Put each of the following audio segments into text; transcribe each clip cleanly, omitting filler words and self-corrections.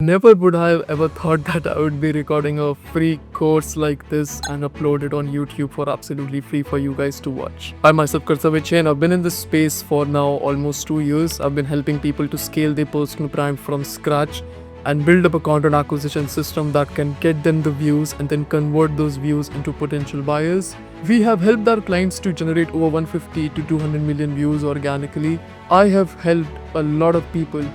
Never would I have ever thought that I would be recording a free course like this and upload it on YouTube for absolutely free for you guys to watch. I myself, Kartavich, and I've been in this space for now almost 2 years. I've been helping people to scale their personal brand from scratch and build up a content acquisition system that can get them the views and then convert those views into potential buyers. We have helped our clients to generate over 150 to 200 million views organically. I have helped a lot of people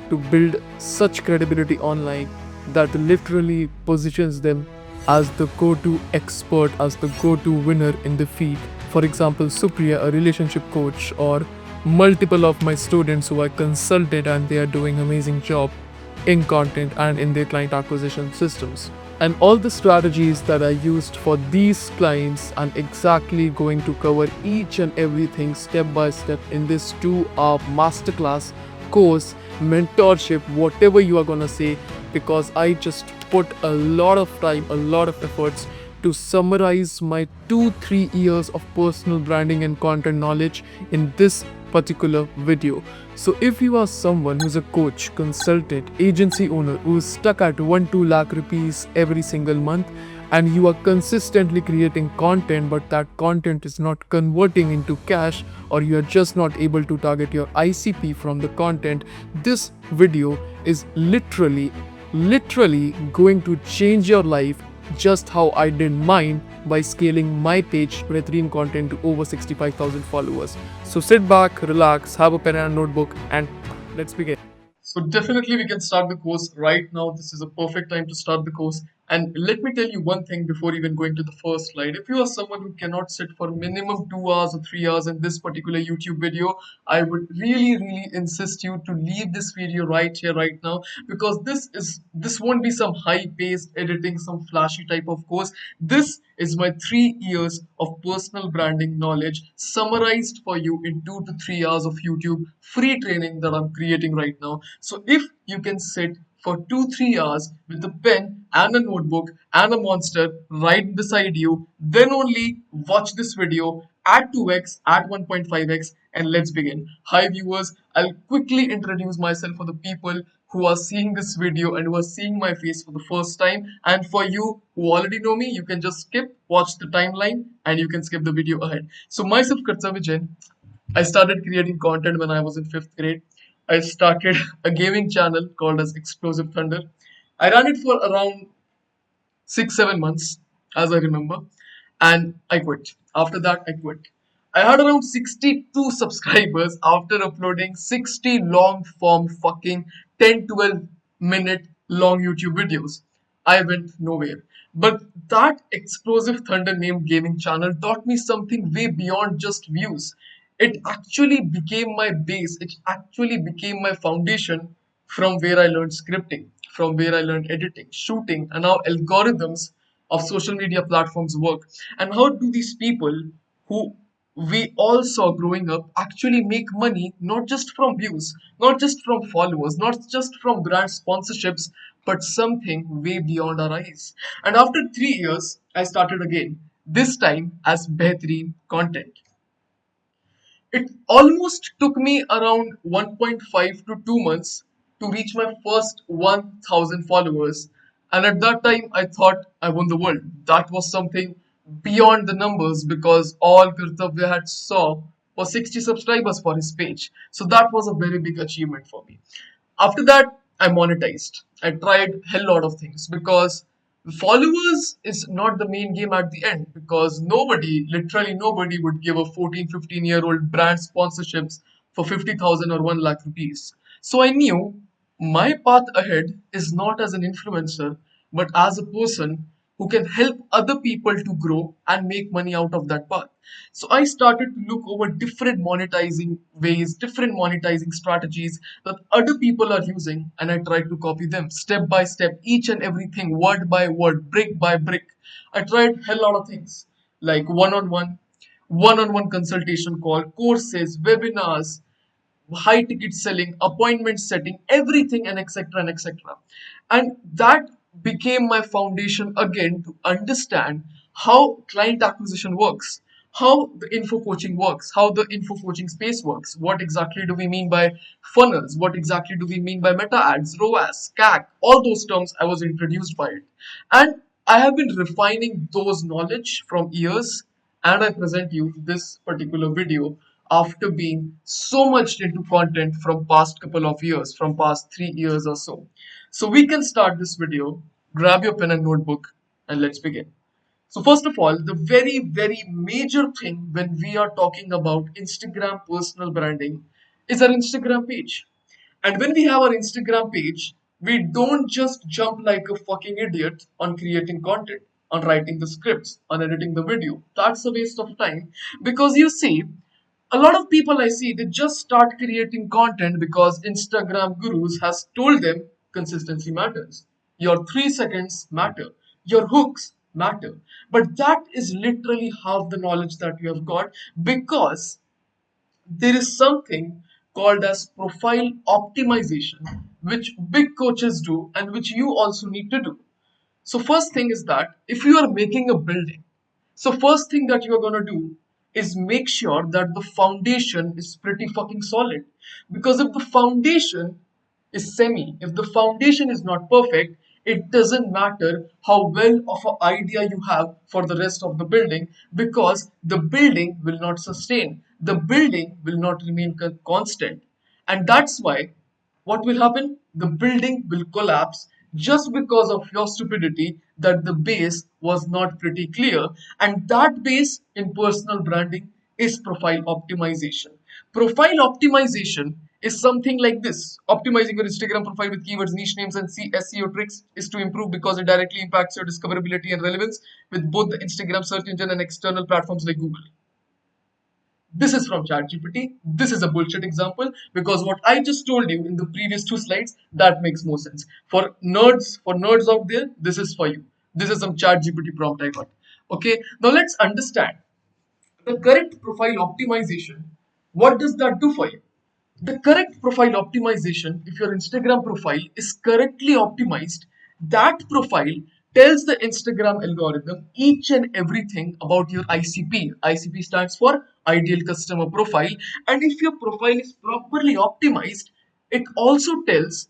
to build such credibility online that literally positions them as the go-to expert, as the go-to winner in the field. For example, Supriya, a relationship coach, or multiple of my students who I consulted and they are doing amazing job in content and in their client acquisition systems. And all the strategies that I used for these clients, I'm exactly going to cover each and everything step by step in this 2-hour masterclass course, mentorship, whatever you are gonna say, because I just put a lot of time, a lot of efforts to summarize my 2-3 years of personal branding and content knowledge in this particular video. So if you are someone who's a coach, consultant, agency owner who's stuck at 1-2 lakh rupees every single month, and you are consistently creating content but that content is not converting into cash, or you are just not able to target your ICP from the content, this video is literally going to change your life, just how I did mine by scaling my page Rethreen content to over 65,000 followers. So sit back, relax, have a pen and a notebook, and let's begin. So definitely we can start the course right now. This is a perfect time to start the course. And let me tell you one thing before even going to the first slide. If you are someone who cannot sit for minimum 2 hours or 3 hours in this particular YouTube video, I would really insist you to leave this video right here, right now, because this won't be some high-paced editing, some flashy type of course. This is my 3 years of personal branding knowledge summarized for you in 2 to 3 hours of YouTube free training that I'm creating right now. So if you can sit for 2-3 hours with a pen and a notebook and a monster right beside you, then only watch this video at 2x, at 1.5x, and let's begin. Hi viewers, I'll quickly introduce myself for the people who are seeing this video and who are seeing my face for the first time. And for you who already know me, you can just skip, watch the timeline, and you can skip the video ahead. So myself, Kartsavijan, I started creating content when I was in 5th grade. I started a gaming channel called as Explosive Thunder. I ran it for around 6-7 months, as I remember, and I quit. After that, I quit. I had around 62 subscribers after uploading 60 long form fucking 10-12 minute long YouTube videos. I went nowhere. But that Explosive Thunder named gaming channel taught me something way beyond just views. It actually became my base, it actually became my foundation from where I learned scripting, from where I learned editing, shooting, and how algorithms of social media platforms work. And how do these people who we all saw growing up actually make money, not just from views, not just from followers, not just from brand sponsorships, but something way beyond our eyes. And after 3 years, I started again, this time as Behreen content. It almost took me around 1.5 to 2 months to reach my first 1000 followers. And at that time, I thought I won the world. That was something beyond the numbers because all Kartavya had saw was 60 subscribers for his page. So that was a very big achievement for me. After that, I monetized. I tried hell lot of things because followers is not the main game at the end, because nobody, literally nobody, would give a 14-15-year-old brand sponsorships for 50,000 or 1 lakh rupees. So I knew my path ahead is not as an influencer, but as a person who can help other people to grow and make money out of that path. So I started to look over different monetizing ways, different monetizing strategies that other people are using, and I tried to copy them step by step, each and everything, word by word, brick by brick. I tried hell lot of things like one-on-one consultation call, courses, webinars, high ticket selling, appointment setting, everything, and etc. and etc. And that became my foundation again to understand how client acquisition works, how the info coaching works, how the info coaching space works. What exactly do we mean by funnels? What exactly do we mean by meta ads, ROAS, CAC? All those terms I was introduced by it. And I have been refining those knowledge from years, and I present you this particular video after being so much into content from past couple of years, from past 3 years or so. So we can start this video. Grab your pen and notebook and let's begin. So first of all, the very, very major thing when we are talking about Instagram personal branding is our Instagram page. And when we have our Instagram page, we don't just jump like a fucking idiot on creating content, on writing the scripts, on editing the video. That's a waste of time because you see, a lot of people I see they just start creating content because Instagram gurus has told them consistency matters. Your 3 seconds matter. Your hooks matter. But that is literally half the knowledge that you have got because there is something called as profile optimization, which big coaches do and which you also need to do. So first thing is that if you are making a building, so first thing that you are gonna do is make sure that the foundation is pretty fucking solid. Because if the foundation is semi, if the foundation is not perfect, it doesn't matter how well of an idea you have for the rest of the building because the building will not sustain. The building will not remain constant. And that's why what will happen? The building will collapse just because of your stupidity that the base was not pretty clear. And that base in personal branding is profile optimization. Profile optimization is something like this. Optimizing your Instagram profile with keywords, niche names, and SEO tricks is to improve because it directly impacts your discoverability and relevance with both the Instagram search engine and external platforms like Google. This is from ChatGPT. This is a bullshit example because what I just told you in the previous two slides, that makes more sense. For nerds out there, this is for you. This is some ChatGPT prompt I got. Okay, now let's understand the correct profile optimization. What does that do for you? The correct profile optimization, if your Instagram profile is correctly optimized, that profile tells the Instagram algorithm each and everything about your ICP. ICP stands for ideal customer profile. And if your profile is properly optimized, it also tells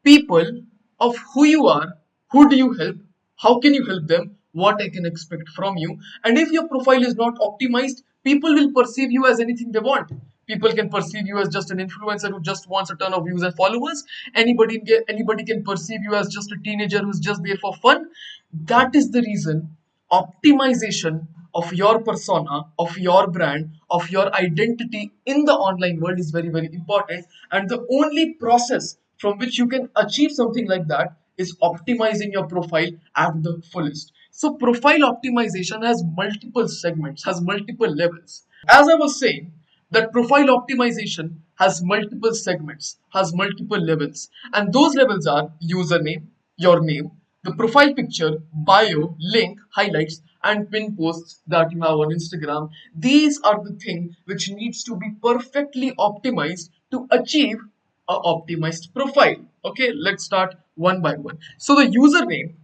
people of who you are, who do you help, how can you help them, what I can expect from you. And if your profile is not optimized, people will perceive you as anything they want. People can perceive you as just an influencer who just wants a ton of views and followers. Anybody can perceive you as just a teenager who's just there for fun. That is the reason optimization of your persona, of your brand, of your identity in the online world is very, very important. And the only process from which you can achieve something like that is optimizing your profile at the fullest. So, profile optimization has multiple segments, has multiple levels. As I was saying, that profile optimization has multiple segments, has multiple levels, and those levels are username, your name, the profile picture, bio, link, highlights, and pin posts that you have on Instagram. These are the things which needs to be perfectly optimized to achieve a optimized profile. Okay, let's start one by one. So the username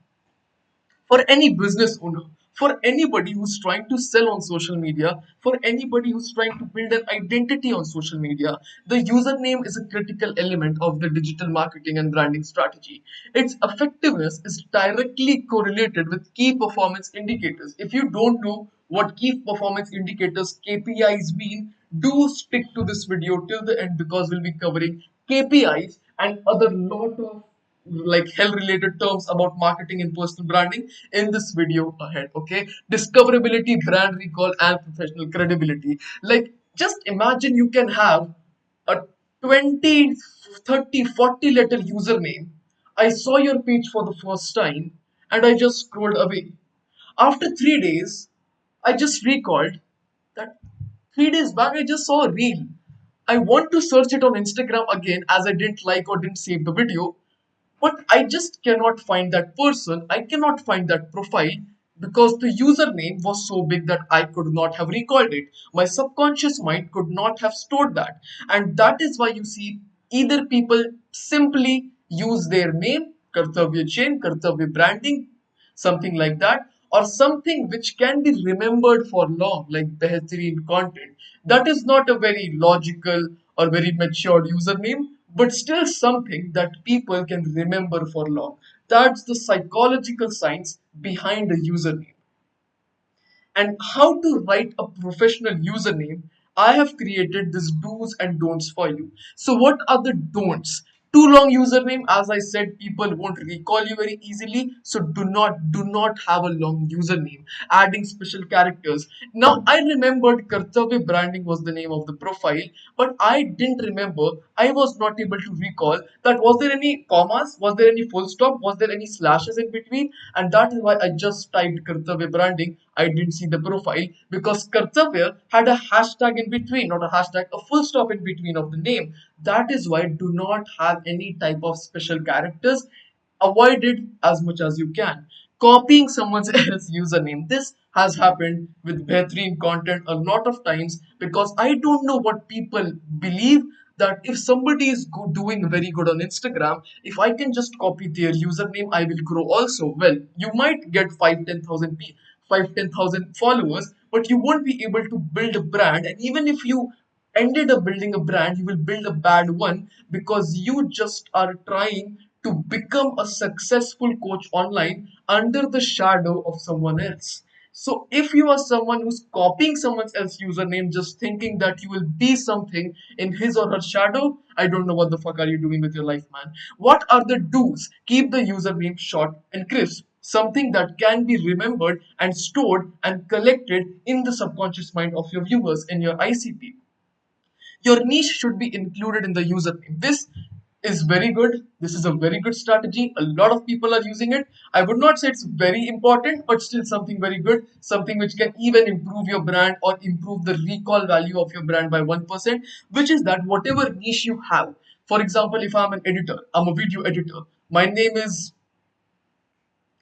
for any business owner, for anybody who's trying to sell on social media, for anybody who's trying to build an identity on social media, the username is a critical element of the digital marketing and branding strategy. Its effectiveness is directly correlated with key performance indicators. If you don't know what key performance indicators KPIs mean, do stick to this video till the end because we'll be covering KPIs and other lot of like hell related terms about marketing and personal branding in this video ahead. Okay, discoverability, brand recall, and professional credibility. Like just imagine you can have a 20, 30, 40 letter username. I saw your page for the first time and I just scrolled away. After 3 days I just recalled that 3 days back I just saw a reel. I want to search it on Instagram again as I didn't like or didn't save the video, but I just cannot find that person. I cannot find that profile because the username was so big that I could not have recalled it. My subconscious mind could not have stored that. And that is why you see either people simply use their name, Kartavya chain, Kartavya branding, something like that, or something which can be remembered for long, like behatareen content. That is not a very logical or very matured username, but still something that people can remember for long. That's the psychological science behind a username. And how to write a professional username, I have created this do's and don'ts for you. So, what are the don'ts? Too long username, as I said, people won't recall you very easily. So do not have a long username. Adding special characters. Now I remembered Kartavya branding was the name of the profile, but I didn't remember. I was not able to recall that was there any commas, was there any full stop, was there any slashes in between, and that is why I just typed Kartavya branding. I didn't see the profile because Kartavya had a hashtag in between, not a hashtag, a full stop in between of the name. That is why do not have any type of special characters. Avoid it as much as you can. Copying someone else's username. This has happened with Behtrin content a lot of times because I don't know what people believe that if somebody is doing very good on Instagram, if I can just copy their username, I will grow also. Well, you might get 5 10,000 followers, but you won't be able to build a brand. And even if you ended up building a brand, you will build a bad one because you just are trying to become a successful coach online under the shadow of someone else. So if you are someone who's copying someone else's username just thinking that you will be something in his or her shadow, I don't know what the fuck are you doing with your life, man. What are the do's? Keep the username short and crisp. Something that can be remembered and stored and collected in the subconscious mind of your viewers in your ICP. Your niche should be included in the username. This is very good. This is a very good strategy. A lot of people are using it. I would not say it's very important, but still something very good, something which can even improve your brand or improve the recall value of your brand by 1%, which is that whatever niche you have. For example, if I'm an editor, I'm a video editor. My name is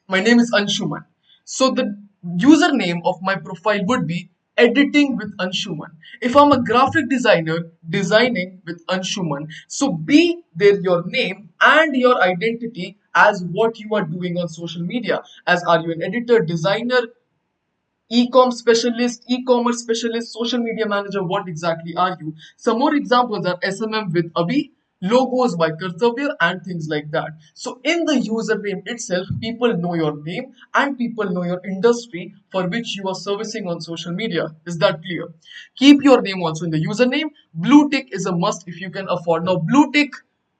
my name is Anshuman. So the username of my profile would be editing with Anshuman. If I'm a graphic designer, designing with Anshuman. So be there your name and your identity as what you are doing on social media. As are you an editor, designer, e-commerce specialist, social media manager, what exactly are you? Some more examples are SMM with Abhi, logos by Kartavya, and things like that. So in the username itself, people know your name and people know your industry for which you are servicing on social media. Is that clear? Keep your name also in the username. Blue tick is a must if you can afford. Now, blue tick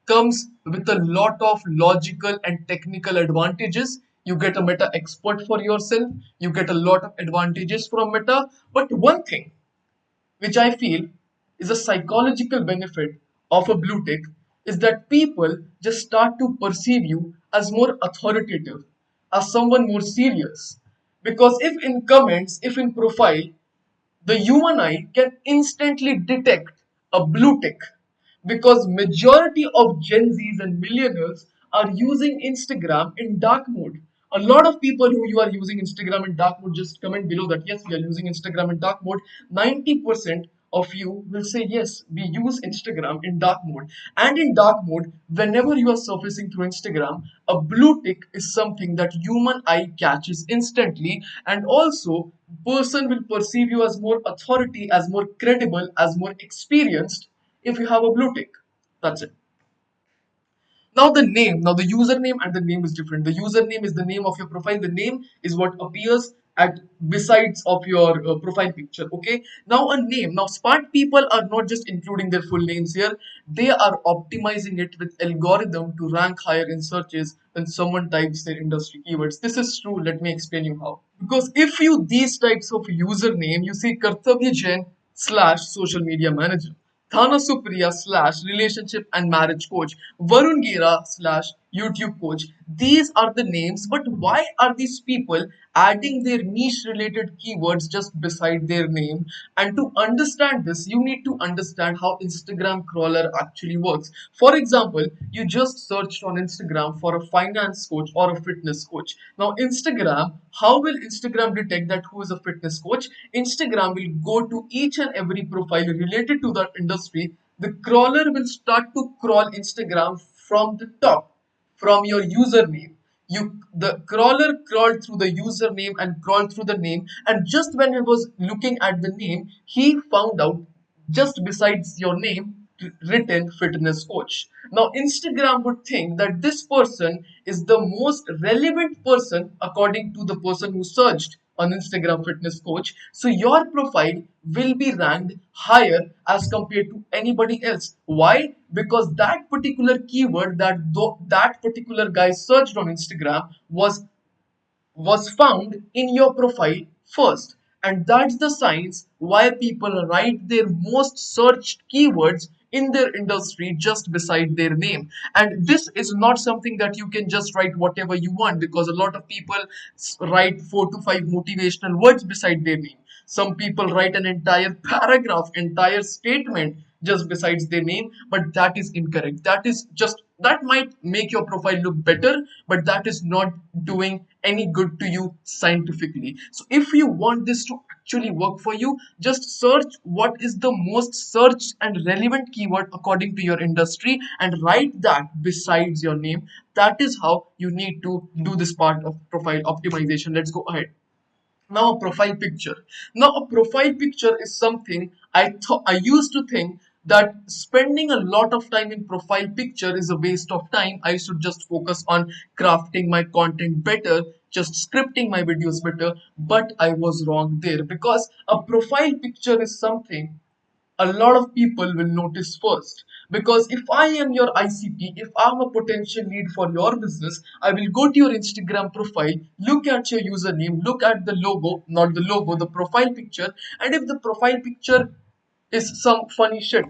comes with a lot of logical and technical advantages. You get a meta expert for yourself, you get a lot of advantages from meta. But one thing which I feel is a psychological benefit of a blue tick is that people just start to perceive you as more authoritative, as someone more serious. Because if in comments, if in profile, the human eye can instantly detect a blue tick because majority of Gen Zs and millennials are using Instagram in dark mode. A lot of people who you are using Instagram in dark mode, just comment below that yes, we are using Instagram in dark mode. 90% of you will say yes, we use Instagram in dark mode. And in dark mode, whenever you are surfacing through Instagram, a blue tick is something that human eye catches instantly, and also person will perceive you as more authority, as more credible, as more experienced if you have a blue tick. That's it. Now the username and the name is different. The username is the name of your profile. The name is what appears at besides of your profile picture. Okay. Now a name. Now smart people are not just including their full names here. They are optimizing it with algorithm to rank higher in searches when someone types their industry keywords. This is true. Let me explain you how. Because if you these types of username, you see Kartavya Jain slash social media manager. Thana Supriya slash relationship and marriage coach, Varun Gira slash YouTube coach. These are the names, but why are these people adding their niche related keywords just beside their name? And to understand this, you need to understand how Instagram crawler actually works. For example, you just searched on Instagram for a finance coach or a fitness coach. Now, Instagram, how will Instagram detect that who is a fitness coach? Instagram will go to each and every profile related to that industry. The crawler will start to crawl Instagram from the top, from your username. The crawler crawled through the username and crawled through the name, and just when he was looking at the name, he found out just besides your name written fitness coach. Now Instagram would think that this person is the most relevant person according to the person who searched on Instagram fitness coach. So your profile will be ranked higher as compared to anybody else. Why? Because that particular keyword that particular guy searched on Instagram was found in your profile first. And that's the science why people write their most searched keywords in their industry just beside their name. And this is not something that you can just write whatever you want, because a lot of people write 4 to 5 motivational words beside their name. Some people write an entire paragraph, entire statement just besides their name, but that is incorrect. That might make your profile look better, but that is not doing any good to you scientifically. So if you want this to actually work for you, just search what is the most searched and relevant keyword according to your industry and write that besides your name. That is how you need to do this part of profile optimization. Let's go ahead. Now a profile picture. Now a profile picture is something I used to think that spending a lot of time in profile picture is a waste of time. I should just focus on crafting my content better, just scripting my videos better. But I was wrong there, because a profile picture is something a lot of people will notice first. Because if I am your ICP, if I'm a potential lead for your business, I will go to your Instagram profile, look at your username, look at the logo, not the logo, the profile picture. And if the profile picture is some funny shit,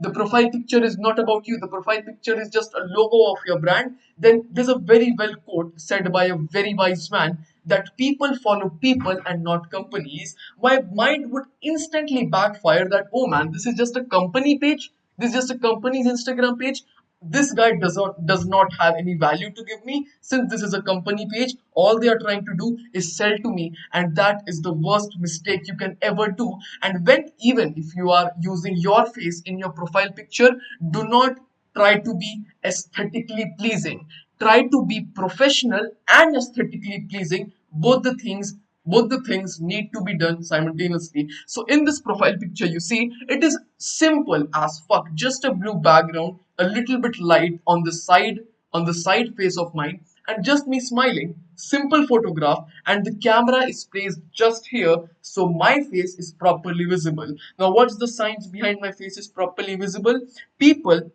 the profile picture is not about you, the profile picture is just a logo of your brand, then there's a very well quote said by a very wise man that people follow people and not companies. My mind would instantly backfire that, oh man, this is just a company page, this is just a company's Instagram page, this guy does not have any value to give me. Since this is a company page, all they are trying to do is sell to me, and that is the worst mistake you can ever do. And when, even if you are using your face in your profile picture, do not try to be aesthetically pleasing. Try to be professional and aesthetically pleasing. Both the things need to be done simultaneously. So in this profile picture, you see, it is simple as fuck, just a blue background, a little bit light on the side face of mine, and just me smiling. Simple photograph, and the camera is placed just here, so my face is properly visible. Now what's the science behind my face is properly visible? People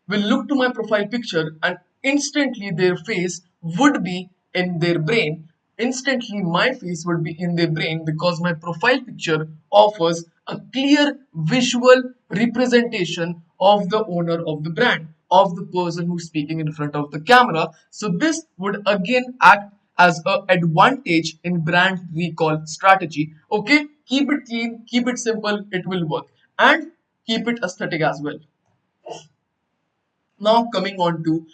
will look to my profile picture, and instantly their face would be in their brain. Instantly my face would be in their brain, because my profile picture offers a clear visual representation of the owner of the brand, of the person who's speaking in front of the camera. So this would again act as a advantage in brand recall strategy. Okay, keep it clean, keep it simple, it will work. And keep it aesthetic as well. Now coming on to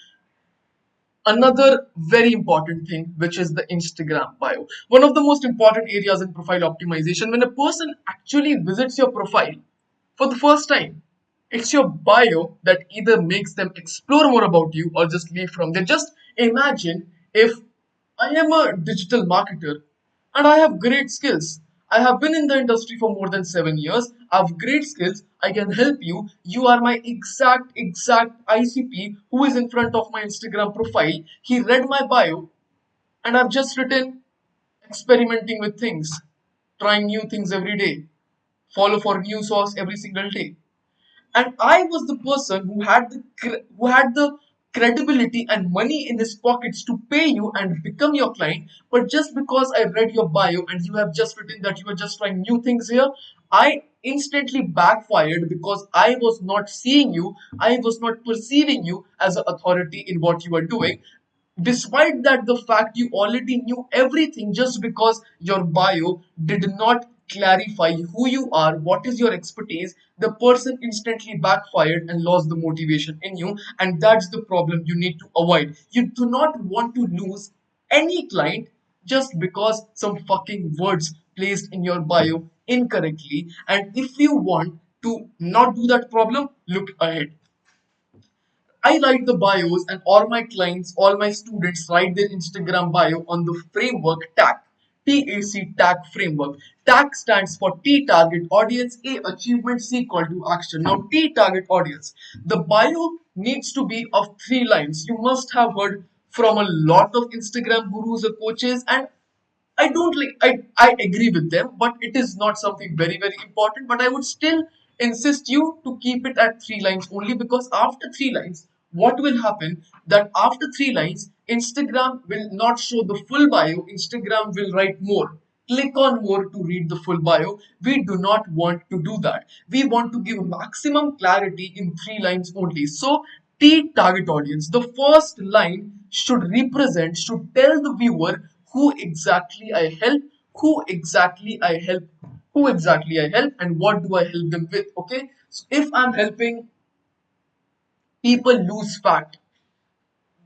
another very important thing, which is the Instagram bio. One of the most important areas in profile optimization. When a person actually visits your profile for the first time, it's your bio that either makes them explore more about you or just leave from there. Just imagine if I am a digital marketer and I have great skills. I have been in the industry for more than 7 years. I have great skills. I can help you. You are my exact ICP who is in front of my Instagram profile. He read my bio, and I've just written experimenting with things, trying new things every day, follow for new source every single day. And I was the person who had the credibility and money in his pockets to pay you and become your client. But just because I read your bio and you have just written that you are just trying new things here, I instantly backfired, because I was not seeing you, I was not perceiving you as an authority in what you are doing. Despite that, the fact you already knew everything, just because your bio did not clarify who you are, what is your expertise, the person instantly backfired and lost the motivation in you. And that's the problem you need to avoid. You do not want to lose any client just because some fucking words placed in your bio incorrectly. And if you want to not do that problem, look ahead. I write the bios, and all my clients, all my students write their Instagram bio on the framework TAG. TAC framework. TAC stands for T target audience, A achievement, C call to action. Now, T target audience. The bio needs to be of 3 lines. You must have heard from a lot of Instagram gurus or coaches, and I don't like I agree with them, but it is not something very, very important. But I would still insist you to keep it at 3 lines only, because after 3 lines, what will happen that after 3 lines, Instagram will not show the full bio, Instagram will write more. Click on more to read the full bio. We do not want to do that. We want to give maximum clarity in 3 lines only. So T target audience. The first line should represent, should tell the viewer who exactly I help, who exactly I help, who exactly I help, and what do I help them with. Okay. So if I'm helping people lose fat,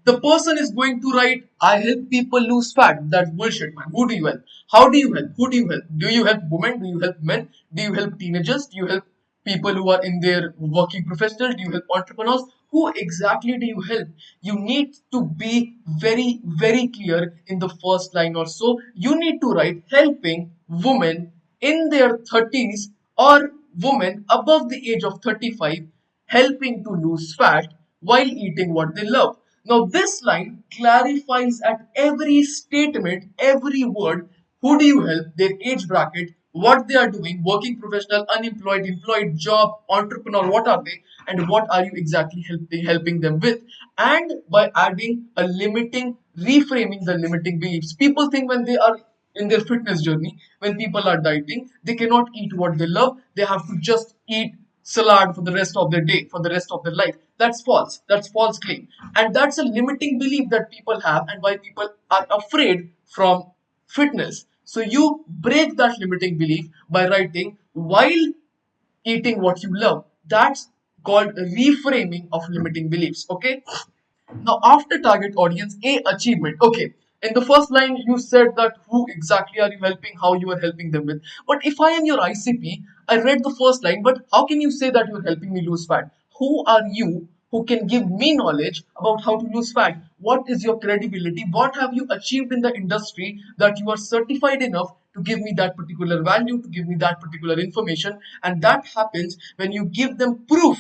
the person is going to write, I help people lose fat. That's bullshit, man. Who do you help? How do you help? Who do you help? Do you help women? Do you help men? Do you help teenagers? Do you help people who are in their working professionals? Do you help entrepreneurs? Who exactly do you help? You need to be very, very clear in the first line or so. You need to write helping women in their 30s or women above the age of 35 helping to lose fat while eating what they love. Now, this line clarifies at every statement, every word, who do you help, their age bracket, what they are doing, working professional, unemployed, employed, job, entrepreneur, what are they, and what are you exactly helping them with. And by adding a limiting, reframing the limiting beliefs. People think when they are in their fitness journey, when people are dieting, they cannot eat what they love, they have to just eat salad for the rest of their day, for the rest of their life. That's false. That's false claim. And that's a limiting belief that people have, and why people are afraid from fitness. So you break that limiting belief by writing while eating what you love. That's called reframing of limiting beliefs. Okay. Now, after target audience, A achievement. Okay. In the first line, you said that who exactly are you helping, how you are helping them with. But if I am your ICP, I read the first line, but how can you say that you are helping me lose fat? Who are you who can give me knowledge about how to lose fat? What is your credibility? What have you achieved in the industry that you are certified enough to give me that particular value, to give me that particular information? And that happens when you give them proof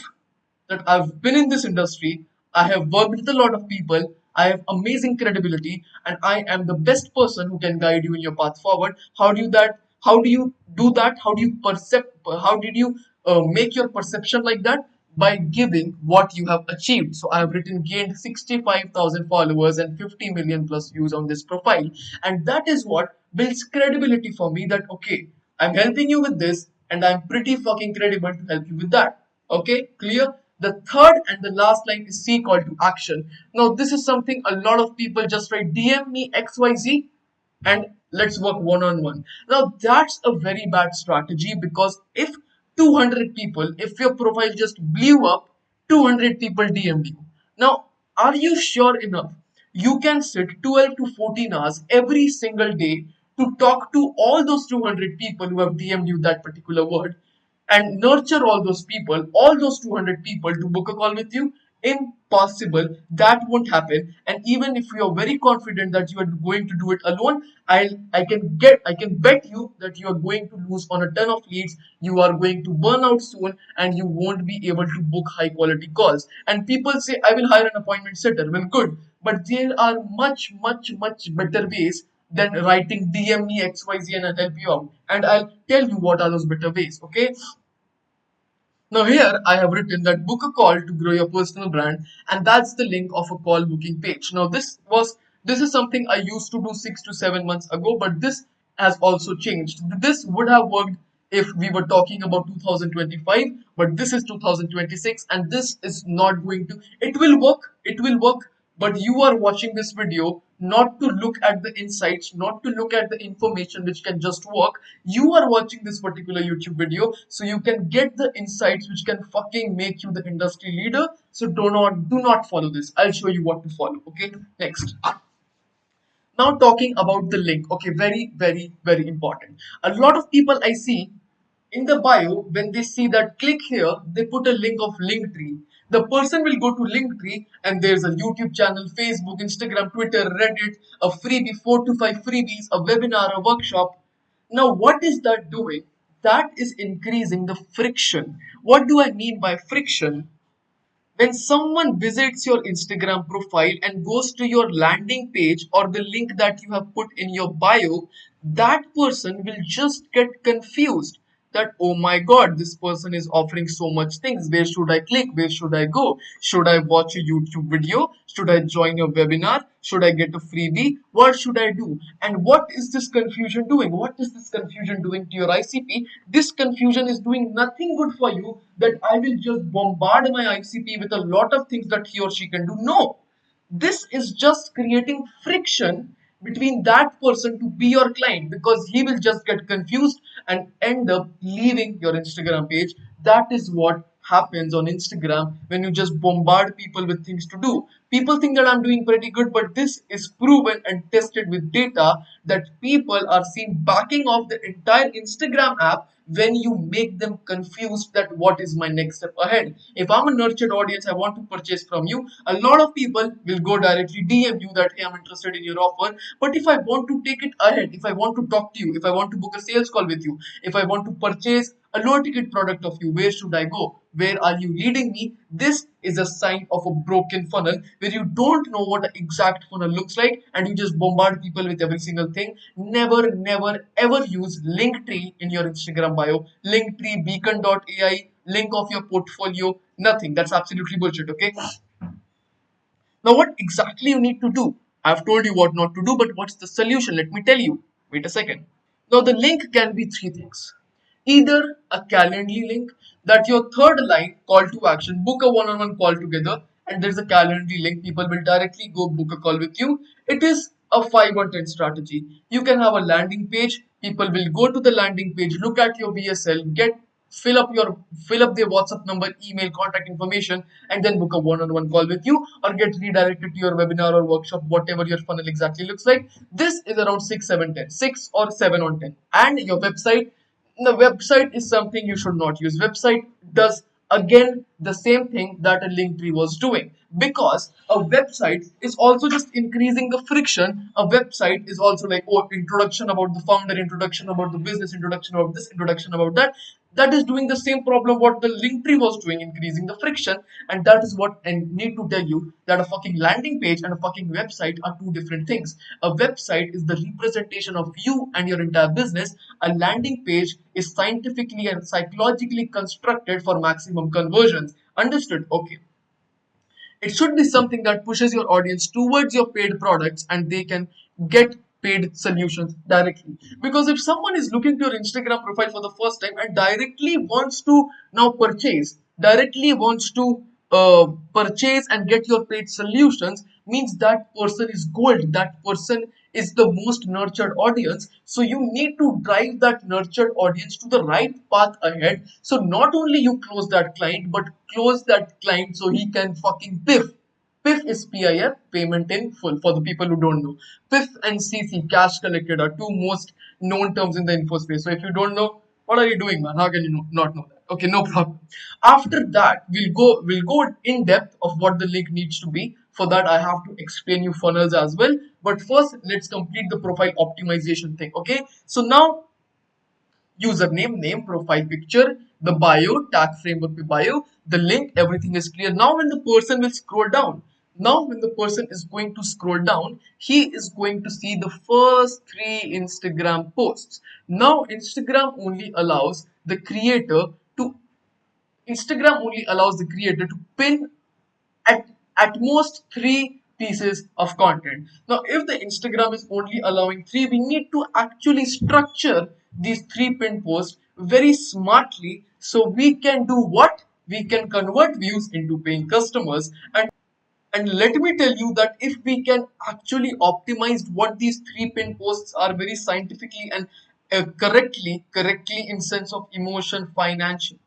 that I've been in this industry, I have worked with a lot of people, I have amazing credibility, and I am the best person who can guide you in your path forward. How do you that? How do you do that? How do you perceive? How did you make your perception like that? By giving what you have achieved. So I have written gained 65,000 followers and 50 million plus views on this profile, and that is what builds credibility for me. That okay, I'm helping you with this, and I'm pretty fucking credible to help you with that. Okay, clear? The third and the last line is C call to action. Now, this is something a lot of people just write DM me XYZ and let's work one on one. Now, that's a very bad strategy, because if 200 people, if your profile just blew up, 200 people DM'd you. Now, are you sure enough? You can sit 12 to 14 hours every single day to talk to all those 200 people who have DM'd you that particular word, and nurture all those people, all those 200 people to book a call with you? Impossible. That won't happen. And even if you are very confident that you are going to do it alone, I can bet you that you are going to lose on a ton of leads. You are going to burn out soon, and you won't be able to book high quality calls. And people say, I will hire an appointment setter. Well, good. But there are much, much, much better ways than writing DM me XYZ and I'll help you out. And I'll tell you what are those better ways. Okay. Now here I have written that book a call to grow your personal brand, and that's the link of a call booking page. Now this is something I used to do 6 to 7 months ago, but this has also changed. This would have worked if we were talking about 2025, but this is 2026, and this is not going to. It will work, but you are watching this video not to look at the insights, not to look at the information which can just work. You are watching this particular YouTube video so you can get the insights which can fucking make you the industry leader. So do not follow this. I'll show you what to follow. Okay, next. Now talking about the link. Okay, very, very, very important. A lot of people I see, In the bio, when they see that click here, they put a link of Linktree. The person will go to Linktree and there's a YouTube channel, Facebook, Instagram, Twitter, Reddit, a freebie, 4 to 5 freebies, a webinar, a workshop. Now, what is that doing? That is increasing the friction. What do I mean by friction? When someone visits your Instagram profile and goes to your landing page or the link that you have put in your bio, that person will just get confused that, oh my god, this person is offering so much things. Where should I click? Where should I go? Should I watch a YouTube video? Should I join a webinar? Should I get a freebie? What should I do? And what is this confusion doing? What is this confusion doing to your ICP? This confusion is doing nothing good for you, that I will just bombard my ICP with a lot of things that he or she can do. No, this is just creating friction between that person to be your client, because he will just get confused and end up leaving your Instagram page. That is what happens on Instagram when you just bombard people with things to do. People think that I'm doing pretty good, but this is proven and tested with data that people are seen backing off the entire Instagram app when you make them confused that what is my next step ahead. If I'm a nurtured audience, I want to purchase from you, a lot of people will go directly DM you that, hey, I'm interested in your offer. But if I want to take it ahead, if I want to talk to you, if I want to book a sales call with you, if I want to purchase a low ticket product of you, where should I go? Where are you leading me? This is a sign of a broken funnel where you don't know what the exact funnel looks like and you just bombard people with every single thing. Never, never, ever use Linktree in your Instagram bio. Linktree, beacon.ai, link of your portfolio, nothing. That's absolutely bullshit, okay? Now, what exactly you need to do? I've told you what not to do, but what's the solution? Let me tell you. Wait a second. Now, the link can be three things. Either a Calendly link, that your third line, call to action, book a one-on-one call together, and there's a Calendly link. People will directly go book a call with you. It is a 5 on 10 strategy. You can have a landing page. People will go to the landing page, look at your VSL, get fill up their WhatsApp number, email, contact information, and then book a one-on-one call with you or get redirected to your webinar or workshop, whatever your funnel exactly looks like. This is around 6, 7, 10, 6 or 7 on 10. And your website, the website is something you should not use. Website does again the same thing that a Linktree was doing, because a website is also just increasing the friction. A website is also like, oh, introduction about the founder, introduction about the business, introduction about this, introduction about that. That is doing the same problem what the Linktree was doing, increasing the friction. And that is what I need to tell you, that a fucking landing page and a fucking website are two different things. A website is the representation of you and your entire business. A landing page is scientifically and psychologically constructed for maximum conversions. Understood? Okay. It should be something that pushes your audience towards your paid products and they can get paid solutions directly. Because if someone is looking to your Instagram profile for the first time and directly wants to now purchase, directly wants to purchase and get your paid solutions, means that person is gold. That person is the most nurtured audience. So you need to drive that nurtured audience to the right path ahead. So not only you close that client, but close that client so he can fucking piff. PIF is PIF, payment in full, for the people who don't know. PIF and CC, cash collected, are two most known terms in the info space. So if you don't know, what are you doing, man? How can you not know that? Okay, no problem. After that, we'll go in depth of what the link needs to be. For that, I have to explain you funnels as well. But first, let's complete the profile optimization thing. Okay, so now username, name, profile picture, the bio, tag framework bio, the link, everything is clear. Now when the person will scroll down, now when the person is going to scroll down, he is going to see the first three Instagram posts. Now Instagram only allows the creator to pin at most three pieces of content. Now, if the Instagram is only allowing three, we need to actually structure these three pin posts very smartly so we can do what? We can convert views into paying customers. And let me tell you that if we can actually optimize what these three pin posts are very scientifically and correctly in sense of emotion, financial,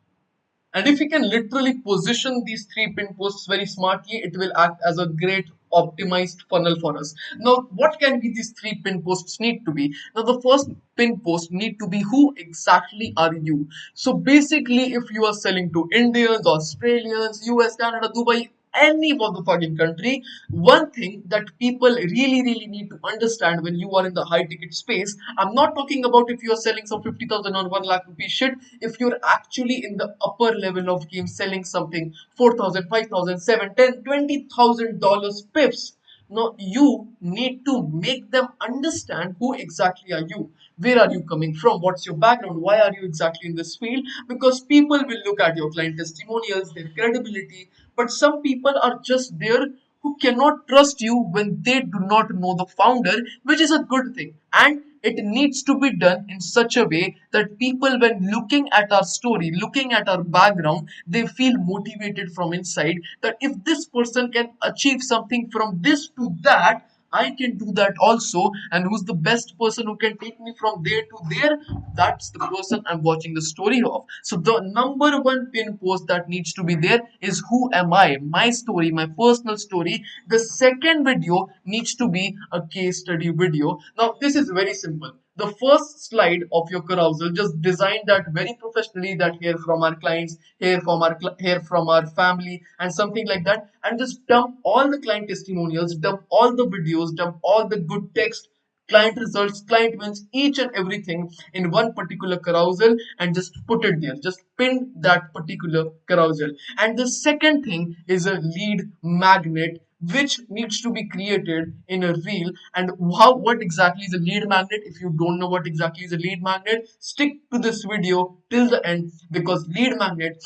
and if you can literally position these three pin posts very smartly, it will act as a great optimized funnel for us. Now, what can be these three pin posts need to be? Now, the first pin post need to be who exactly are you? So basically, if you are selling to Indians, Australians, US, Canada, Dubai, any motherfucking country, one thing that people really need to understand when you are in the high ticket space, I'm not talking about if you are selling some 50,000 or 1 lakh rupee shit. If you're actually in the upper level of game selling something 4,000, 5,000, 7, 10, $20,000 pips, now you need to make them understand who exactly are you. Where are you coming from? What's your background? Why are you exactly in this field? Because people will look at your client testimonials, their credibility, but some people are just there who cannot trust you when they do not know the founder, which is a good thing. And it needs to be done in such a way that people, when looking at our story, looking at our background, they feel motivated from inside that if this person can achieve something from this to that, I can do that also. And who's the best person who can take me from there to there? That's the person I'm watching the story of. So the number one pin post that needs to be there is who am I? My story, my personal story. The second video needs to be a case study video. Now this is very simple. The first slide of your carousel, just design that very professionally, that here from our clients, here from our family, and something like that, and just dump all the client testimonials, dump all the videos, dump all the good text, client results, client wins, each and everything in one particular carousel, and just put it there. Just pin that particular carousel. And the second thing is a lead magnet which needs to be created in a reel. And how, what exactly is a lead magnet? If you don't know what exactly is a lead magnet, stick to this video till the end, because lead magnet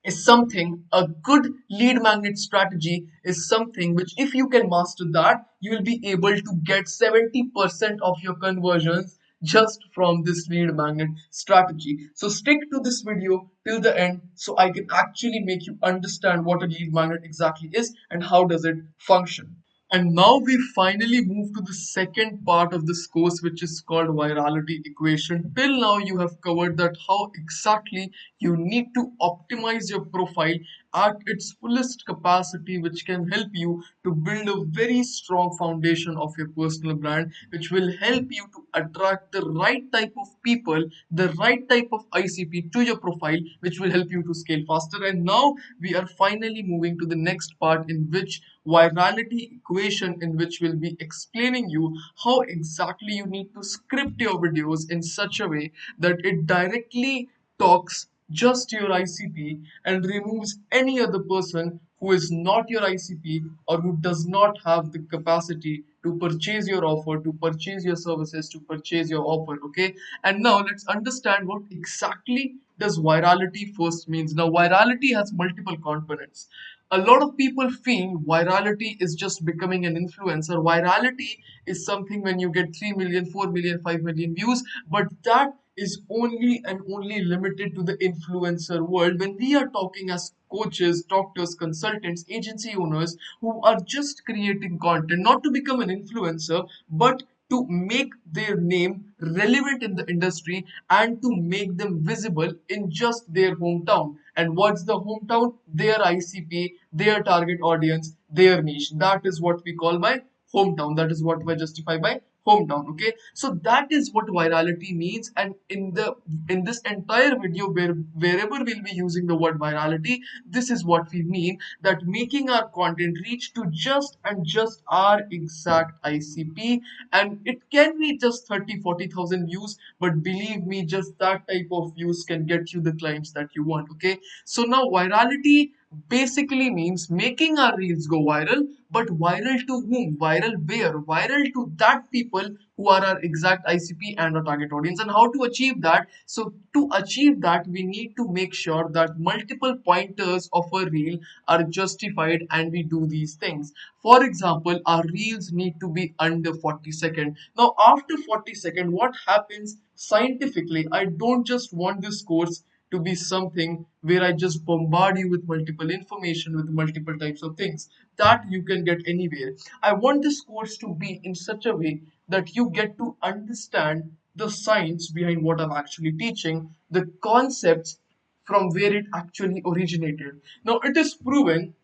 is something, a good lead magnet strategy is something which, if you can master that, you will be able to get 70% of your conversions just from this lead magnet strategy. So stick to this video till the end so I can actually make you understand what a lead magnet exactly is and how does it function. And now we finally move to the second part of this course, which is called virality equation. Till now, you have covered that how exactly you need to optimize your profile at its fullest capacity, which can help you to build a very strong foundation of your personal brand, which will help you to attract the right type of people, the right type of ICP to your profile, which will help you to scale faster. And now we are finally moving to the next part, in which virality equation, in which we'll be explaining you how exactly you need to script your videos in such a way that it directly talks just your ICP and removes any other person who is not your ICP or who does not have the capacity to purchase your offer, to purchase your services, to purchase your offer. Okay, and now let's understand what exactly does virality first means. Now virality has multiple components. A lot of people feel virality is just becoming an influencer. Virality is something when you get 3 million, 4 million, 5 million views, but that is only and only limited to the influencer world. When we are talking as coaches, doctors, consultants, agency owners who are just creating content, not to become an influencer, but to make their name relevant in the industry and to make them visible in just their hometown. And what's the hometown? Their ICP, their target audience, their niche. That is what we call by hometown. That is what we justify by hometown. Okay, so that is what virality means. And in this entire video, wherever we'll be using the word virality, this is what we mean, that making our content reach to just and just our exact ICP. And it can be just 30, 40,000 views, but believe me, just that type of views can get you the clients that you want. Okay, so now virality basically means making our reels go viral, but viral to whom? Viral where? Viral to that people who are our exact ICP and our target audience. And how to achieve that? So to achieve that, we need to make sure that multiple pointers of a reel are justified, and we do these things. For example, our reels need to be under 40 seconds. Now after 40 seconds, what happens scientifically? I don't just want this course to be something where I just bombard you with multiple information, with multiple types of things that you can get anywhere. I want this course to be in such a way that you get to understand the science behind what I'm actually teaching, the concepts from where it actually originated. Now, it is proven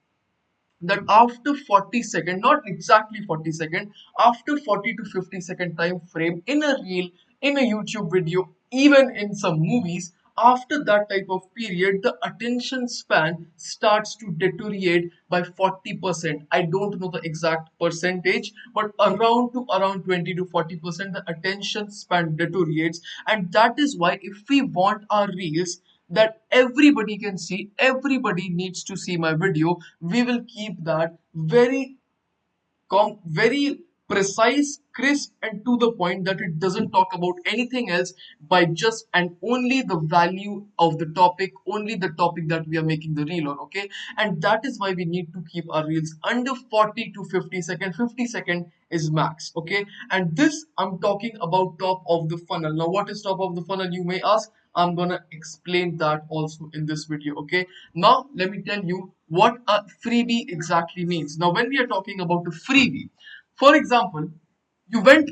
that after 40 second, not exactly 40 second, after 40 to 50 second time frame in a reel, in a YouTube video, even in some movies, after that type of period the attention span starts to deteriorate by 40%. I don't know the exact percentage, but around 20 to 40% the attention span deteriorates. And that is why if we want our reels that everybody can see, everybody needs to see my video, we will keep that very precise, crisp, and to the point that it doesn't talk about anything else by just and only the value of the topic, only the topic that we are making the reel on, okay? And that is why we need to keep our reels under 40 to 50 second. 50 second is max, okay? And this I'm talking about top of the funnel. Now, what is top of the funnel, you may ask? I'm gonna explain that also in this video, okay? Now, let me tell you what a freebie exactly means. Now, when we are talking about a freebie, for example, you went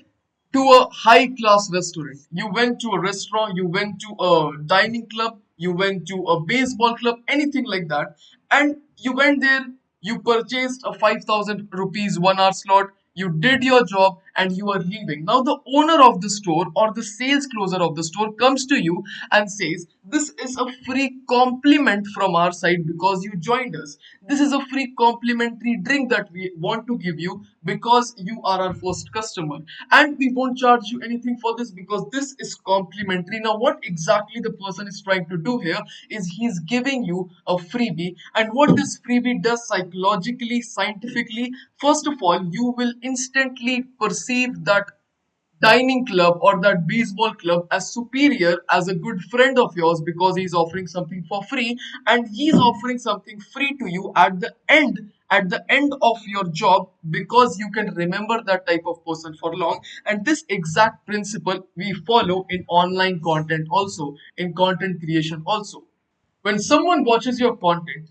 to a high class restaurant, you went to a restaurant, you went to a dining club, you went to a baseball club, anything like that, and you went there, you purchased a 5,000 rupees 1 hour slot, you did your job, and you are leaving. Now the owner of the store or the sales closer of the store comes to you and says, this is a free compliment from our side because you joined us. This is a free complimentary drink that we want to give you because you are our first customer, and we won't charge you anything for this because this is complimentary. Now what exactly the person is trying to do here is he's giving you a freebie. And what this freebie does psychologically, scientifically, first of all, you will instantly perceive that dining club or that baseball club as superior, as a good friend of yours, because he's offering something for free, and he's offering something free to you at the end of your job, because you can remember that type of person for long. And this exact principle we follow in online content also, in content creation also. When someone watches your content,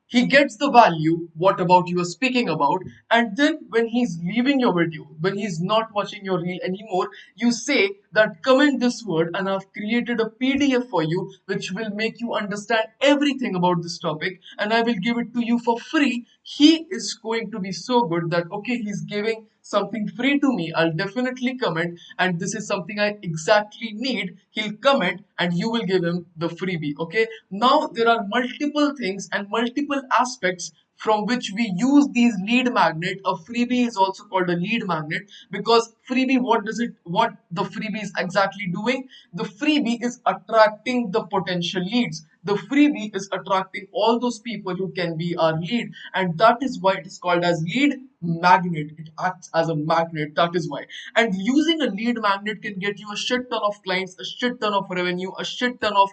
he gets the value what about you are speaking about, and then when he's leaving your video, when he's not watching your reel anymore, you say that comment this word and I've created a PDF for you which will make you understand everything about this topic, and I will give it to you for free. He is going to be so good that okay, he's giving something free to me, I'll definitely comment, and this is something I exactly need. He'll comment and you will give him the freebie, okay? Now there are multiple things and multiple aspects from which we use these lead magnet. A freebie is also called a lead magnet because freebie, what the freebie is exactly doing? The freebie is attracting the potential leads. The freebie is attracting all those people who can be our lead, and that is why it is called as lead magnet. It acts as a magnet, that is why. And using a lead magnet can get you a shit ton of clients, a shit ton of revenue, a shit ton of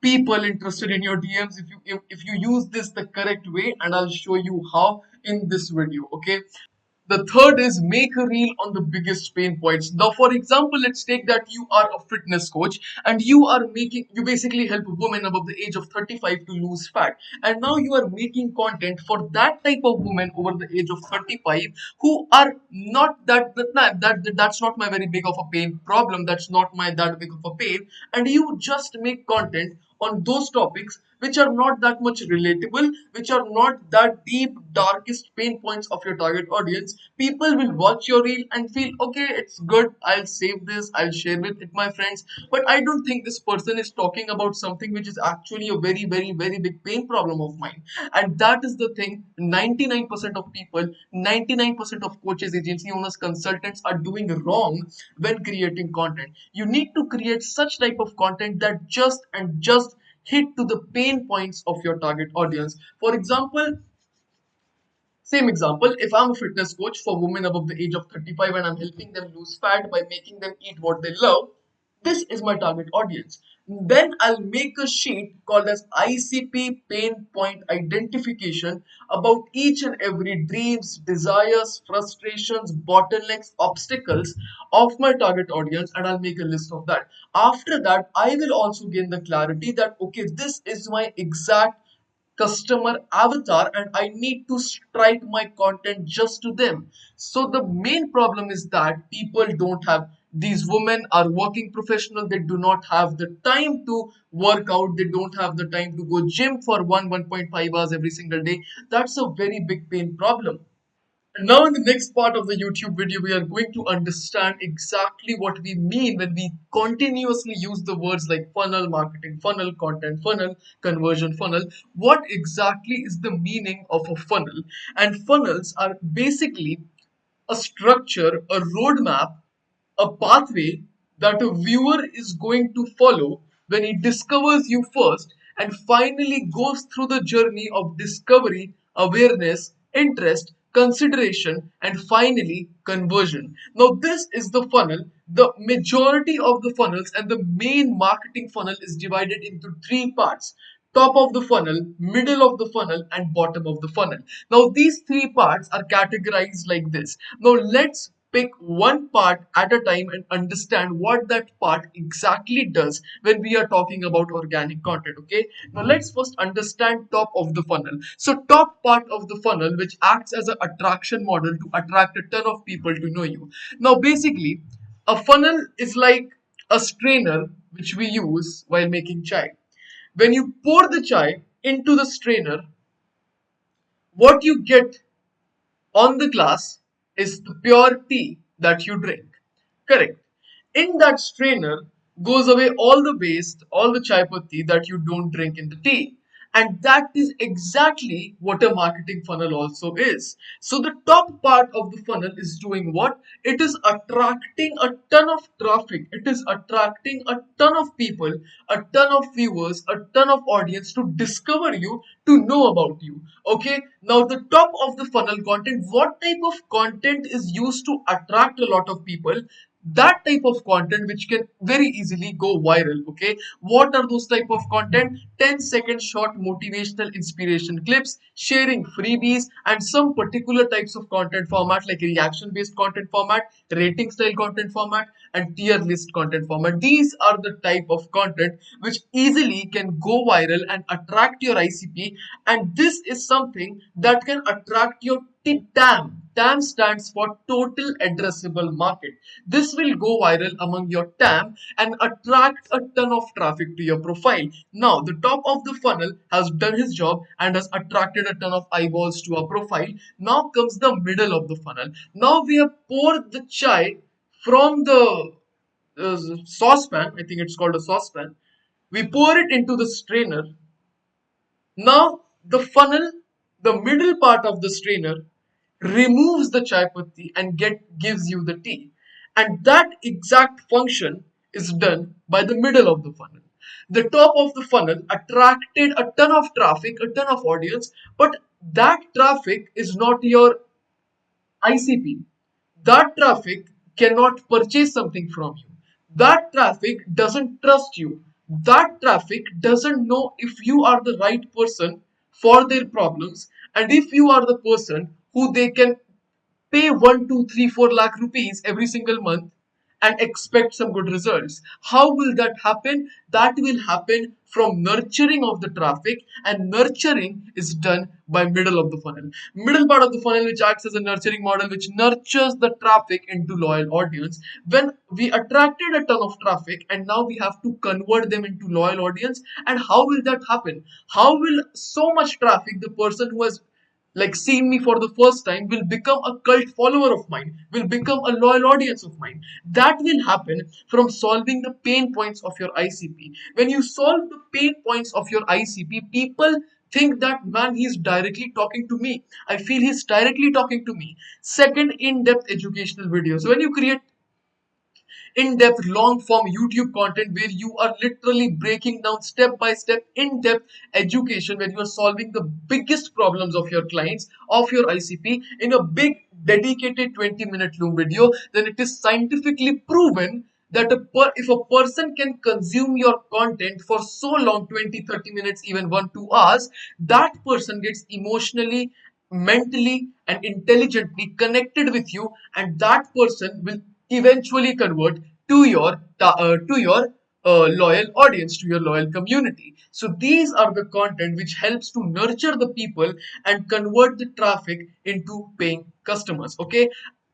people interested in your DMs if you use this the correct way, and I'll show you how in this video, okay? The third is make a reel on the biggest pain points. Now, for example, let's take that you are a fitness coach and you basically help women above the age of 35 to lose fat. And now you are making content for that type of women over the age of 35 who are not that's not my very big of a pain problem. That's not my that big of a pain. And you just make content on those topics which are not that much relatable, which are not that deep, darkest pain points of your target audience. People will watch your reel and feel, okay, it's good. I'll save this, I'll share it with my friends. But I don't think this person is talking about something which is actually a very, very, very big pain problem of mine. And that is the thing 99% of people, 99% of coaches, agency owners, consultants are doing wrong when creating content. You need to create such type of content that just hit to the pain points of your target audience. For example, same example, if I'm a fitness coach for women above the age of 35 and I'm helping them lose fat by making them eat what they love, this is my target audience. Then I'll make a sheet called as ICP pain point identification about each and every dreams, desires, frustrations, bottlenecks, obstacles of my target audience, and I'll make a list of that. After that, I will also gain the clarity that okay, this is my exact customer avatar and I need to strike my content just to them. So the main problem is that people don't have These women are working professional, they do not have the time to work out, they don't have the time to go gym for 1.5 hours every single day. That's a very big pain problem. And now, in the next part of the YouTube video, we are going to understand exactly what we mean when we continuously use the words like funnel marketing, funnel content, funnel conversion, funnel. What exactly is the meaning of a funnel? And funnels are basically a structure, a roadmap, a pathway that a viewer is going to follow when he discovers you first and finally goes through the journey of discovery, awareness, interest, consideration, and finally conversion. Now, this is the funnel. The majority of the funnels and the main marketing funnel is divided into three parts: top of the funnel, middle of the funnel, and bottom of the funnel. Now, these three parts are categorized like this. Now, let's pick one part at a time and understand what that part exactly does when we are talking about organic content. Okay, now let's first understand top of the funnel. So top part of the funnel, which acts as an attraction model to attract a ton of people to know you. Now basically, a funnel is like a strainer which we use while making chai. When you pour the chai into the strainer, what you get on the glass is the pure tea that you drink. Correct. In that strainer goes away all the waste, all the chai patti that you don't drink in the tea. And that is exactly what a marketing funnel also is. So the top part of the funnel is doing what? It is attracting a ton of traffic. It is attracting a ton of people, a ton of viewers, a ton of audience to discover you, to know about you. Okay. Now the top of the funnel content, what type of content is used to attract a lot of people? That type of content which can very easily go viral. Okay, what are those type of content? 10-second short motivational inspiration clips, sharing freebies, and some particular types of content format like reaction based content format, rating style content format, and tier list content format. These are the type of content which easily can go viral and attract your ICP, and this is something that can attract your TAM. TAM stands for total addressable market. This will go viral among your TAM and attract a ton of traffic to your profile. Now, the top of the funnel has done his job and has attracted a ton of eyeballs to our profile. Now comes the middle of the funnel. Now we have poured the chai from the saucepan. I think it's called a saucepan. We pour it into the strainer. Now the funnel, the middle part of the strainer, removes the chai patti and gives you the tea. And that exact function is done by the middle of the funnel. The top of the funnel attracted a ton of traffic, a ton of audience, but that traffic is not your ICP. That traffic cannot purchase something from you. That traffic doesn't trust you. That traffic doesn't know if you are the right person for their problems and if you are the person who they can pay 1, 2, 3, 4 lakh rupees every single month and expect some good results. How will that happen? That will happen from nurturing of the traffic, and nurturing is done by middle of the funnel. Middle part of the funnel, which acts as a nurturing model, which nurtures the traffic into loyal audience. When we attracted a ton of traffic and now we have to convert them into loyal audience, and how will that happen? How will so much traffic, the person who has like seen me for the first time, will become a cult follower of mine, will become a loyal audience of mine? That will happen from solving the pain points of your ICP. When you solve the pain points of your ICP, people think that man, he's directly talking to me. I feel he's directly talking to me. Second, in-depth educational videos. When you create in-depth long form YouTube content where you are literally breaking down step by step in-depth education, when you are solving the biggest problems of your clients, of your ICP in a big dedicated 20-minute long video, then it is scientifically proven that if a person can consume your content for so long, 20, 30 minutes, even 1, 2 hours, that person gets emotionally, mentally, and intelligently connected with you, and that person will eventually convert to your loyal audience, to your loyal community. So these are the content which helps to nurture the people and convert the traffic into paying customers. Okay,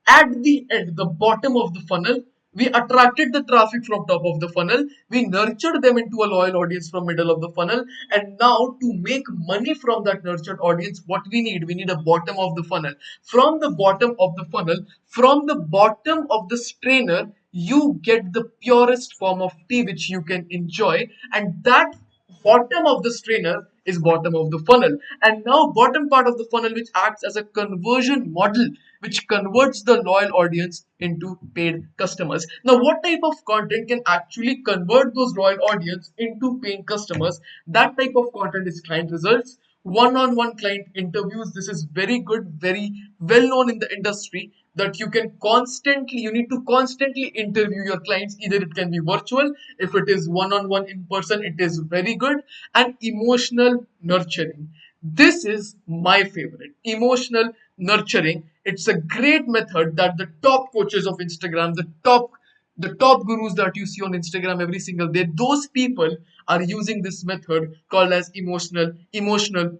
at the end, the bottom of the funnel, We attracted the traffic from top of the funnel. We nurtured them into a loyal audience from middle of the funnel. And now to make money from that nurtured audience, what we need a bottom of the funnel. From the bottom of the funnel, from the bottom of the strainer, you get the purest form of tea which you can enjoy. And that bottom of the strainer is bottom of the funnel. And now bottom part of the funnel which acts as a conversion model which converts the loyal audience into paid customers. Now what type of content can actually convert those loyal audience into paying customers? That type of content is client results, one-on-one client interviews. This is very good, very well known in the industry, that you need to constantly interview your clients. Either it can be virtual, if it is one-on-one in person, it is very good. And emotional nurturing, this is my favorite. Emotional nurturing, it's a great method that the top coaches of Instagram, the top gurus that you see on Instagram every single day, those people are using this method called as emotional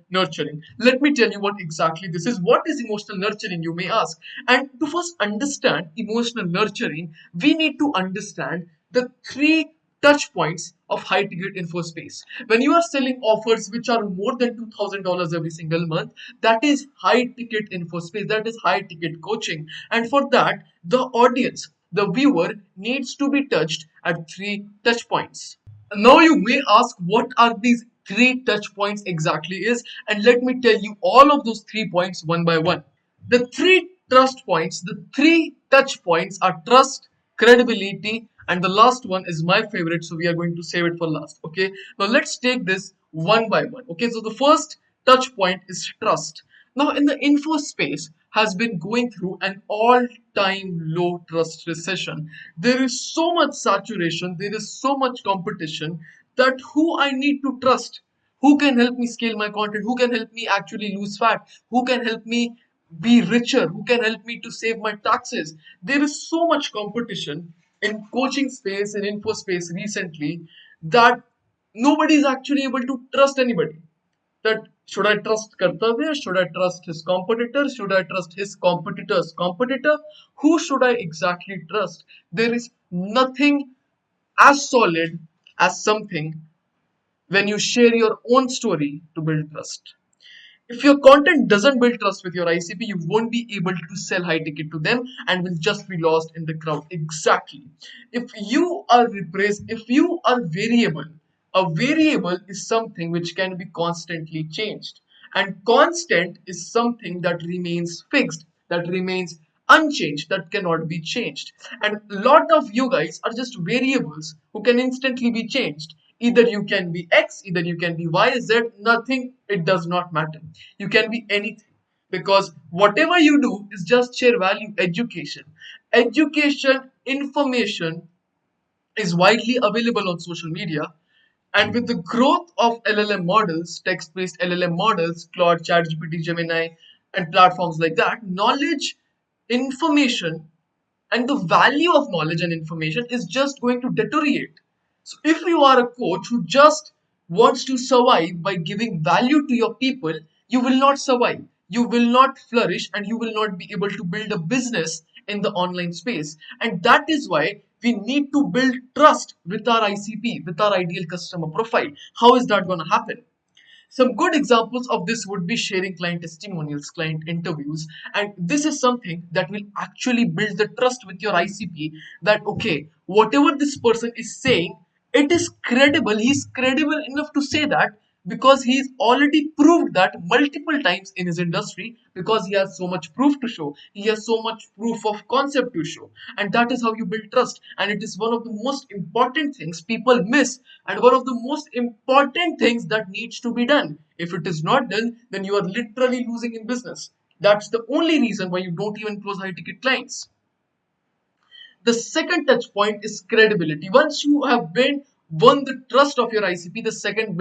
nurturing. Let me tell you what exactly this is. What is emotional nurturing, you may ask? And to first understand emotional nurturing, we need to understand the three touch points of high ticket info space. When you are selling offers which are more than $2,000 every single month, that is high ticket info space, that is high ticket coaching. And for that, the audience, the viewer, needs to be touched at three touch points. Now you may ask what are these three touch points exactly is, and let me tell you all of those 3 points one by one. The three trust points, the three touch points are trust, credibility, and the last one is my favorite, so we are going to save it for last. Okay, now let's take this one by one. Okay, so the first touch point is trust. Now, in the info space has been going through an all-time low trust recession. There is so much saturation, there is so much competition, that who I need to trust, who can help me scale my content, who can help me actually lose fat, who can help me be richer, who can help me to save my taxes. There is so much competition in coaching space and info space recently that nobody is actually able to trust anybody. That should I trust Kartavya? Should I trust his competitor? Should I trust his competitor's competitor? Who should I exactly trust? There is nothing as solid as something when you share your own story to build trust. If your content doesn't build trust with your ICP, you won't be able to sell high ticket to them and will just be lost in the crowd. Exactly. If you are variable, a variable is something which can be constantly changed. And constant is something that remains fixed, that remains unchanged, that cannot be changed. And a lot of you guys are just variables who can instantly be changed. Either you can be X, either you can be Y, Z, nothing, it does not matter. You can be anything, because whatever you do is just share value. Education, information is widely available on social media. And with the growth of LLM models, text based LLM models, Claude, ChatGPT, Gemini, and platforms like that, knowledge, information, and the value of knowledge and information is just going to deteriorate. So, if you are a coach who just wants to survive by giving value to your people, you will not survive, you will not flourish, and you will not be able to build a business in the online space. And that is why we need to build trust with our ICP, with our ideal customer profile. How is that going to happen? Some good examples of this would be sharing client testimonials, client interviews, and this is something that will actually build the trust with your ICP, that okay, whatever this person is saying, it is credible. He's credible enough to say that because he's already proved that multiple times in his industry, because he has so much proof to show, he has so much proof of concept to show. And that is how you build trust, and it is one of the most important things people miss, and one of the most important things that needs to be done. If it is not done, then you are literally losing in business. That's the only reason why you don't even close high ticket clients. The second touch point is credibility. Once you have won the trust of your ICP, the second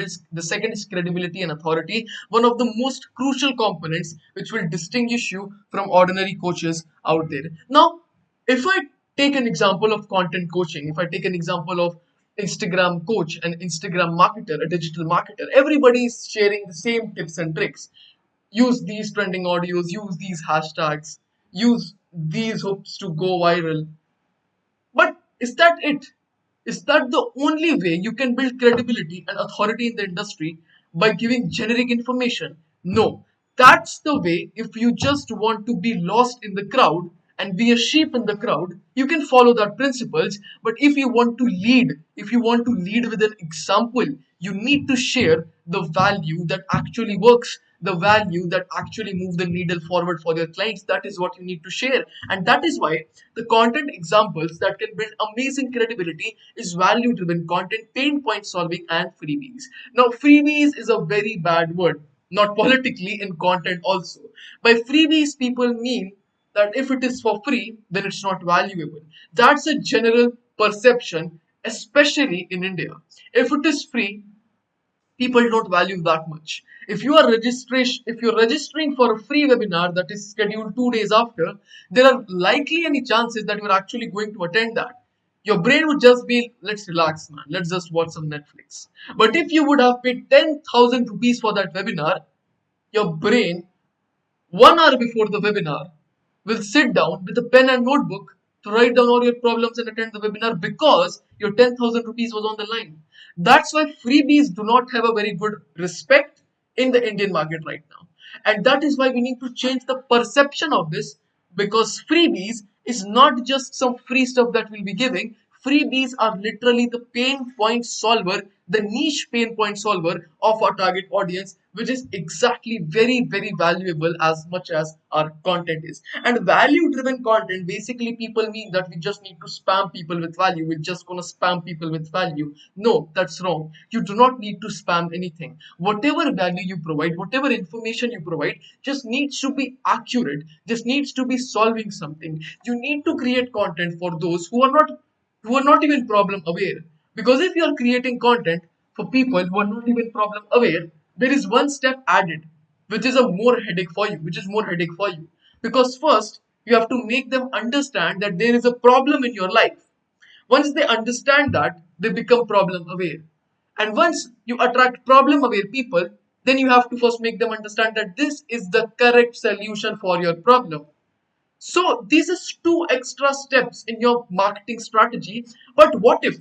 is credibility and authority. One of the most crucial components which will distinguish you from ordinary coaches out there. Now, if I take an example of content coaching, if I take an example of Instagram coach, an Instagram marketer, a digital marketer, everybody is sharing the same tips and tricks. Use these trending audios, use these hashtags, use these hooks to go viral. But Is that it? Is that the only way you can build credibility and authority in the industry, by giving generic information? No. That's the way. If you just want to be lost in the crowd and be a sheep in the crowd, you can follow that principles. But if you want to lead with an example, you need to share the value that actually works, the value that actually move the needle forward for your clients. That is what you need to share. And that is why the content examples that can build amazing credibility is value driven content, pain point solving, and freebies. Now freebies is a very bad word, not politically, in content also. By freebies people mean that if it is for free, then it's not valuable. That's a general perception, especially in India. If it is free, people don't value that much. If you're registering for a free webinar that is scheduled 2 days after, there are likely any chances that you're actually going to attend that. Your brain would just be, let's relax, man, let's just watch some Netflix. But if you would have paid 10,000 rupees for that webinar, your brain 1 hour before the webinar will sit down with a pen and notebook to write down all your problems and attend the webinar, because your 10,000 rupees was on the line. That's why freebies do not have a very good respect in the Indian market right now. And that is why we need to change the perception of this, because freebies is not just some free stuff that we'll be giving. Freebies are literally the pain point solver, the niche pain point solver of our target audience, which is exactly very, very valuable as much as our content is. And value driven content, basically, people mean that we just need to spam people with value. We're just gonna spam people with value. No, that's wrong. You do not need to spam anything. Whatever value you provide, whatever information you provide, just needs to be accurate, just needs to be solving something. You need to create content for those who are not even problem aware. Because if you are creating content for people who are not even problem aware, there is one step added, which is a more headache for you, which is more headache for you. Because first, you have to make them understand that there is a problem in your life. Once they understand that, they become problem aware. And once you attract problem aware people, then you have to first make them understand that this is the correct solution for your problem. So these are two extra steps in your marketing strategy. But what if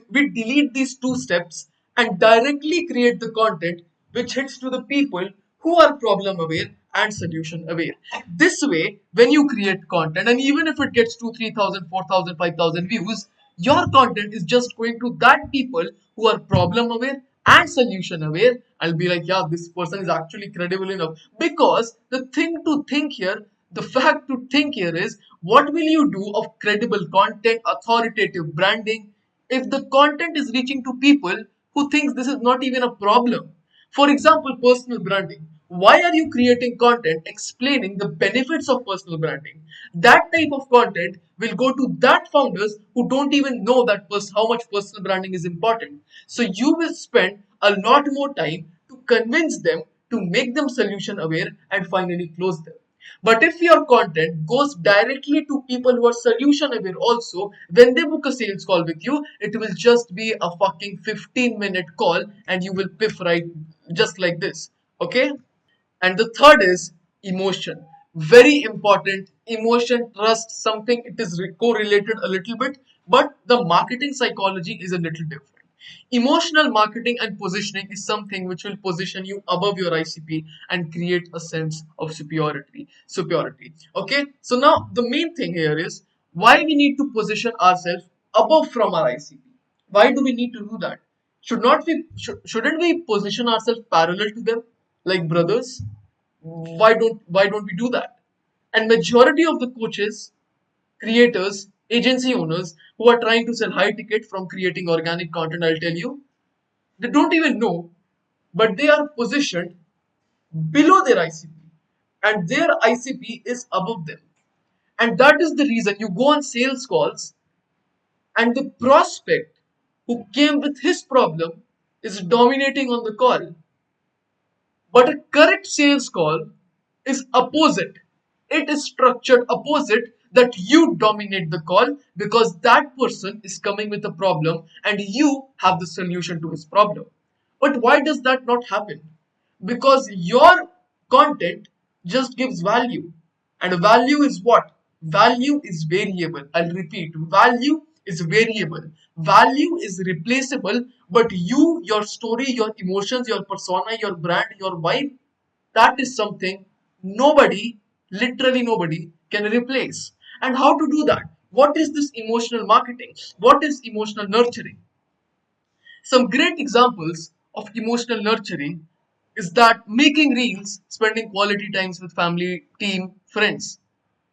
we delete these two steps and directly create the content which hits to the people who are problem aware and solution aware? This way, when you create content, and even if it gets to 3,000, 4,000, 5,000 views, your content is just going to that people who are problem aware and solution aware. I'll be like, yeah, this person is actually credible enough. Because the thing to think here, the fact to think here is, what will you do of credible content, authoritative branding, if the content is reaching to people who thinks this is not even a problem? For example, personal branding. Why are you creating content explaining the benefits of personal branding? That type of content will go to that founders who don't even know that how much personal branding is important. So you will spend a lot more time to convince them, to make them solution aware, and finally close them. But if your content goes directly to people who are solution aware also, when they book a sales call with you, it will just be a fucking 15-minute call and you will piff right just like this. Okay? And the third is emotion. Very important. Emotion, trust, something, it is correlated a little bit, but the marketing psychology is a little different. Emotional marketing and positioning is something which will position you above your ICP and create a sense of superiority. Superiority. Okay. So now the main thing here is why we need to position ourselves above from our ICP. Why do we need to do that? Shouldn't we position ourselves parallel to them, like brothers? Why don't we do that? And majority of the coaches, creators, agency owners who are trying to sell high ticket from creating organic content, I'll tell you, they don't even know, but they are positioned below their ICP and their ICP is above them. And that is the reason you go on sales calls and the prospect who came with his problem is dominating on the call. But a correct sales call is opposite. It is structured opposite, that you dominate the call because that person is coming with a problem and you have the solution to his problem. But why does that not happen? Because your content just gives value. And value is what? Value is variable. I'll repeat, value is variable. Value is replaceable, but you, your story, your emotions, your persona, your brand, your vibe, that is something nobody, literally nobody, can replace. And how to do that? What is this emotional marketing? What is emotional nurturing? Some great examples of emotional nurturing is that making reels, spending quality times with family, team, friends,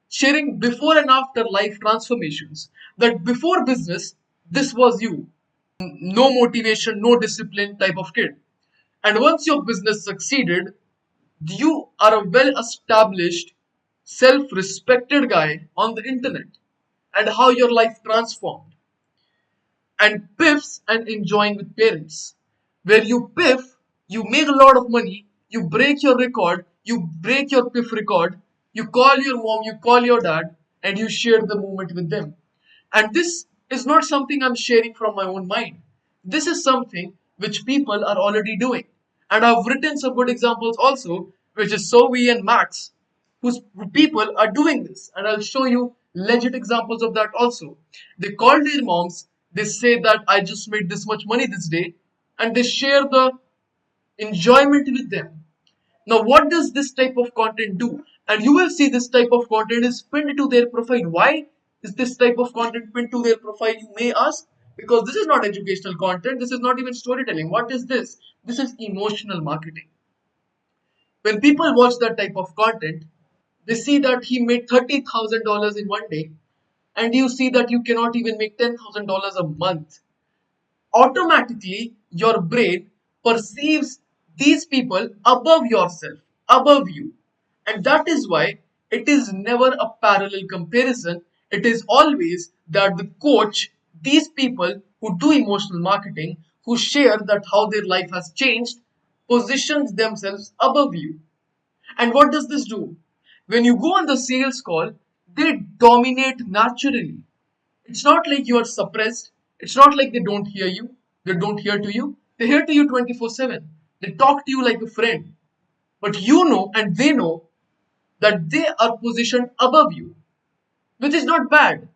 sharing before and after life transformations. That before business, this was you. No motivation, no discipline type of kid. And once your business succeeded, you are a well established, self respected guy on the internet. And how your life transformed. And piffs and enjoying with parents. Where you piff, you make a lot of money, you break your record, you break your piff record, you call your mom, you call your dad, and you share the moment with them. And this is not something I'm sharing from my own mind. This is something which people are already doing. And I've written some good examples also, which is Sovi and Max, who people are doing this. And I'll show you legit examples of that also. They call their moms, they say that I just made this much money this day, and they share the enjoyment with them. Now, what does this type of content do? And you will see this type of content is pinned to their profile. Why is this type of content pinned to their profile, you may ask? Because this is not educational content, this is not even storytelling. What is this? This is emotional marketing. When people watch that type of content, they see that he made $30,000 in one day, and you see that you cannot even make $10,000 a month. Automatically your brain perceives these people above yourself, above you. And that is why it is never a parallel comparison. It is always that the coach, these people who do emotional marketing, who share that how their life has changed, positions themselves above you. And what does this do? When you go on the sales call, they dominate naturally. It's not like you are suppressed. It's not like they don't hear you. They don't hear to you. They hear to you 24/7. They talk to you like a friend. But you know and they know that they are positioned above you, which is not bad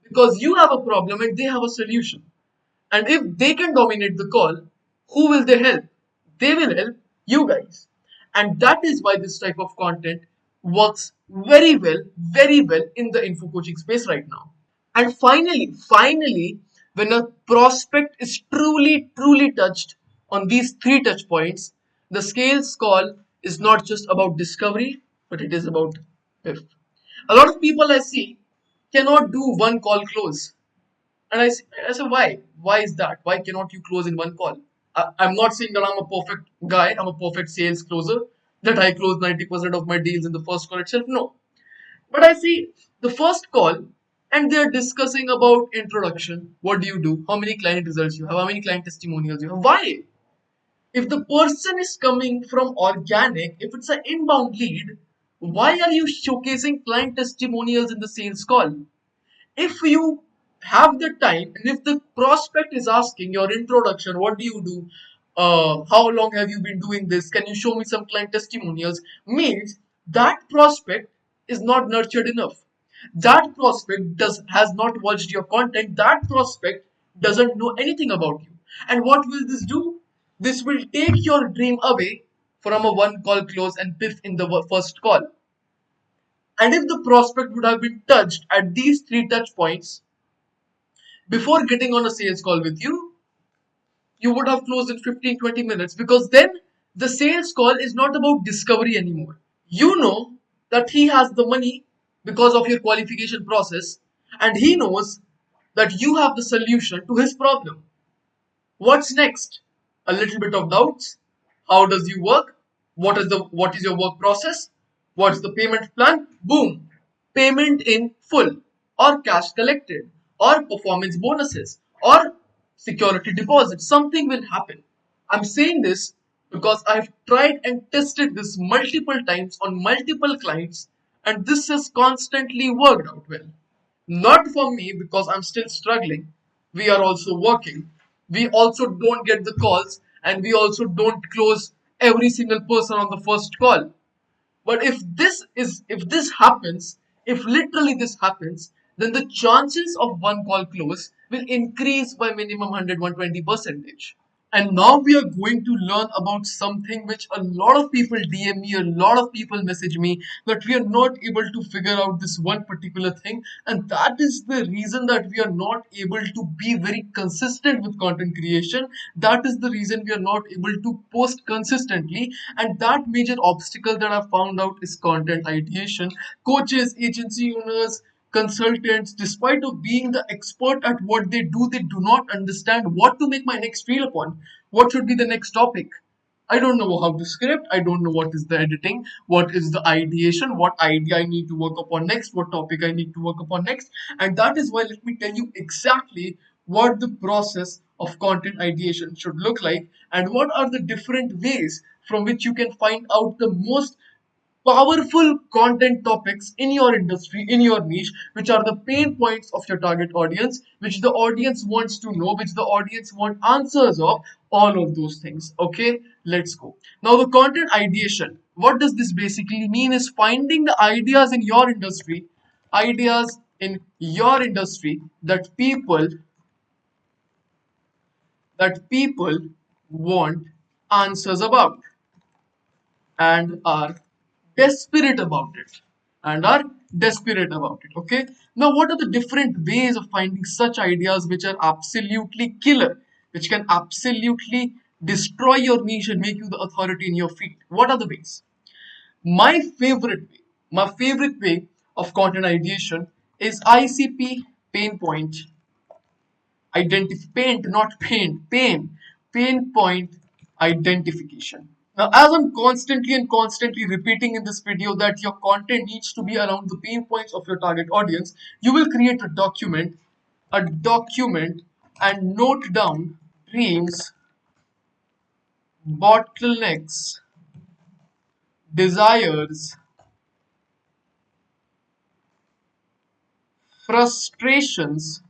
because you have a problem and they have a solution. And if they can dominate the call, who will they help? They will help you guys. And that is why this type of content works very well in the info coaching space right now. And finally, when a prospect is truly touched on these three touch points, the sales call is not just about discovery, but it is about if. A lot of people I see cannot do one call close. And I say, why? Why is that? Why cannot you close in one call? I'm not saying that I'm a perfect guy, I'm a perfect sales closer, that I close 90% of my deals in the first call itself. No. But I see the first call and they're discussing about introduction. What do you do? How many client results you have? How many client testimonials you have? Why? If the person is coming from organic, if it's an inbound lead, why are you showcasing client testimonials in the sales call? If you have the time and if the prospect is asking your introduction, what do you do, how long have you been doing this, can you show me some client testimonials, means that prospect is not nurtured enough. That prospect does has not watched your content. That prospect doesn't know anything about you. And what will this do? This will take your dream away from a one call close and piff in the first call. And if the prospect would have been touched at these three touch points before getting on a sales call with you, you would have closed in 15-20 minutes, because then the sales call is not about discovery anymore. You know that he has the money because of your qualification process, and he knows that you have the solution to his problem. What's next? A little bit of doubts. How does you work? What is your work process? What's the payment plan? Boom. Payment in full, or cash collected, or performance bonuses, or security deposit. Something will happen. I'm saying this because I've tried and tested this multiple times on multiple clients, and this has constantly worked out well. Not for me because I'm still struggling. We are also working. We also don't get the calls, and we also don't close every single person on the first call. But if this happens, If literally this happens, then the chances of one call close will increase by minimum 100-120%. And now we are going to learn about something which a lot of people DM me, a lot of people message me that we are not able to figure out this one particular thing. And that is the reason that we are not able to be very consistent with content creation. That is the reason we are not able to post consistently. And that major obstacle that I found out is content ideation. Coaches, agency owners, consultants, despite of being the expert at what they do not understand what to make my next reel upon. What should be the next topic? I don't know how to script. I don't know what is the editing, what is the ideation, what idea I need to work upon next, what topic I need to work upon next. And that is why let me tell you exactly what the process of content ideation should look like and what are the different ways from which you can find out the most powerful content topics in your industry, in your niche, which are the pain points of your target audience, which the audience wants to know, which the audience want answers of, all of those things. Okay, let's go. Now, the content ideation. What does this basically mean is finding the ideas in your industry that people want answers about and are desperate about it okay. Now what are the different ways of finding such ideas which are absolutely killer, which can absolutely destroy your niche and make you the authority in your field? What are the ways? My favorite way of content ideation is ICP, pain point paint, not pain point identification. Now, as I'm constantly repeating in this video that your content needs to be around the pain points of your target audience, you will create a document and note down dreams, bottlenecks, desires, frustrations.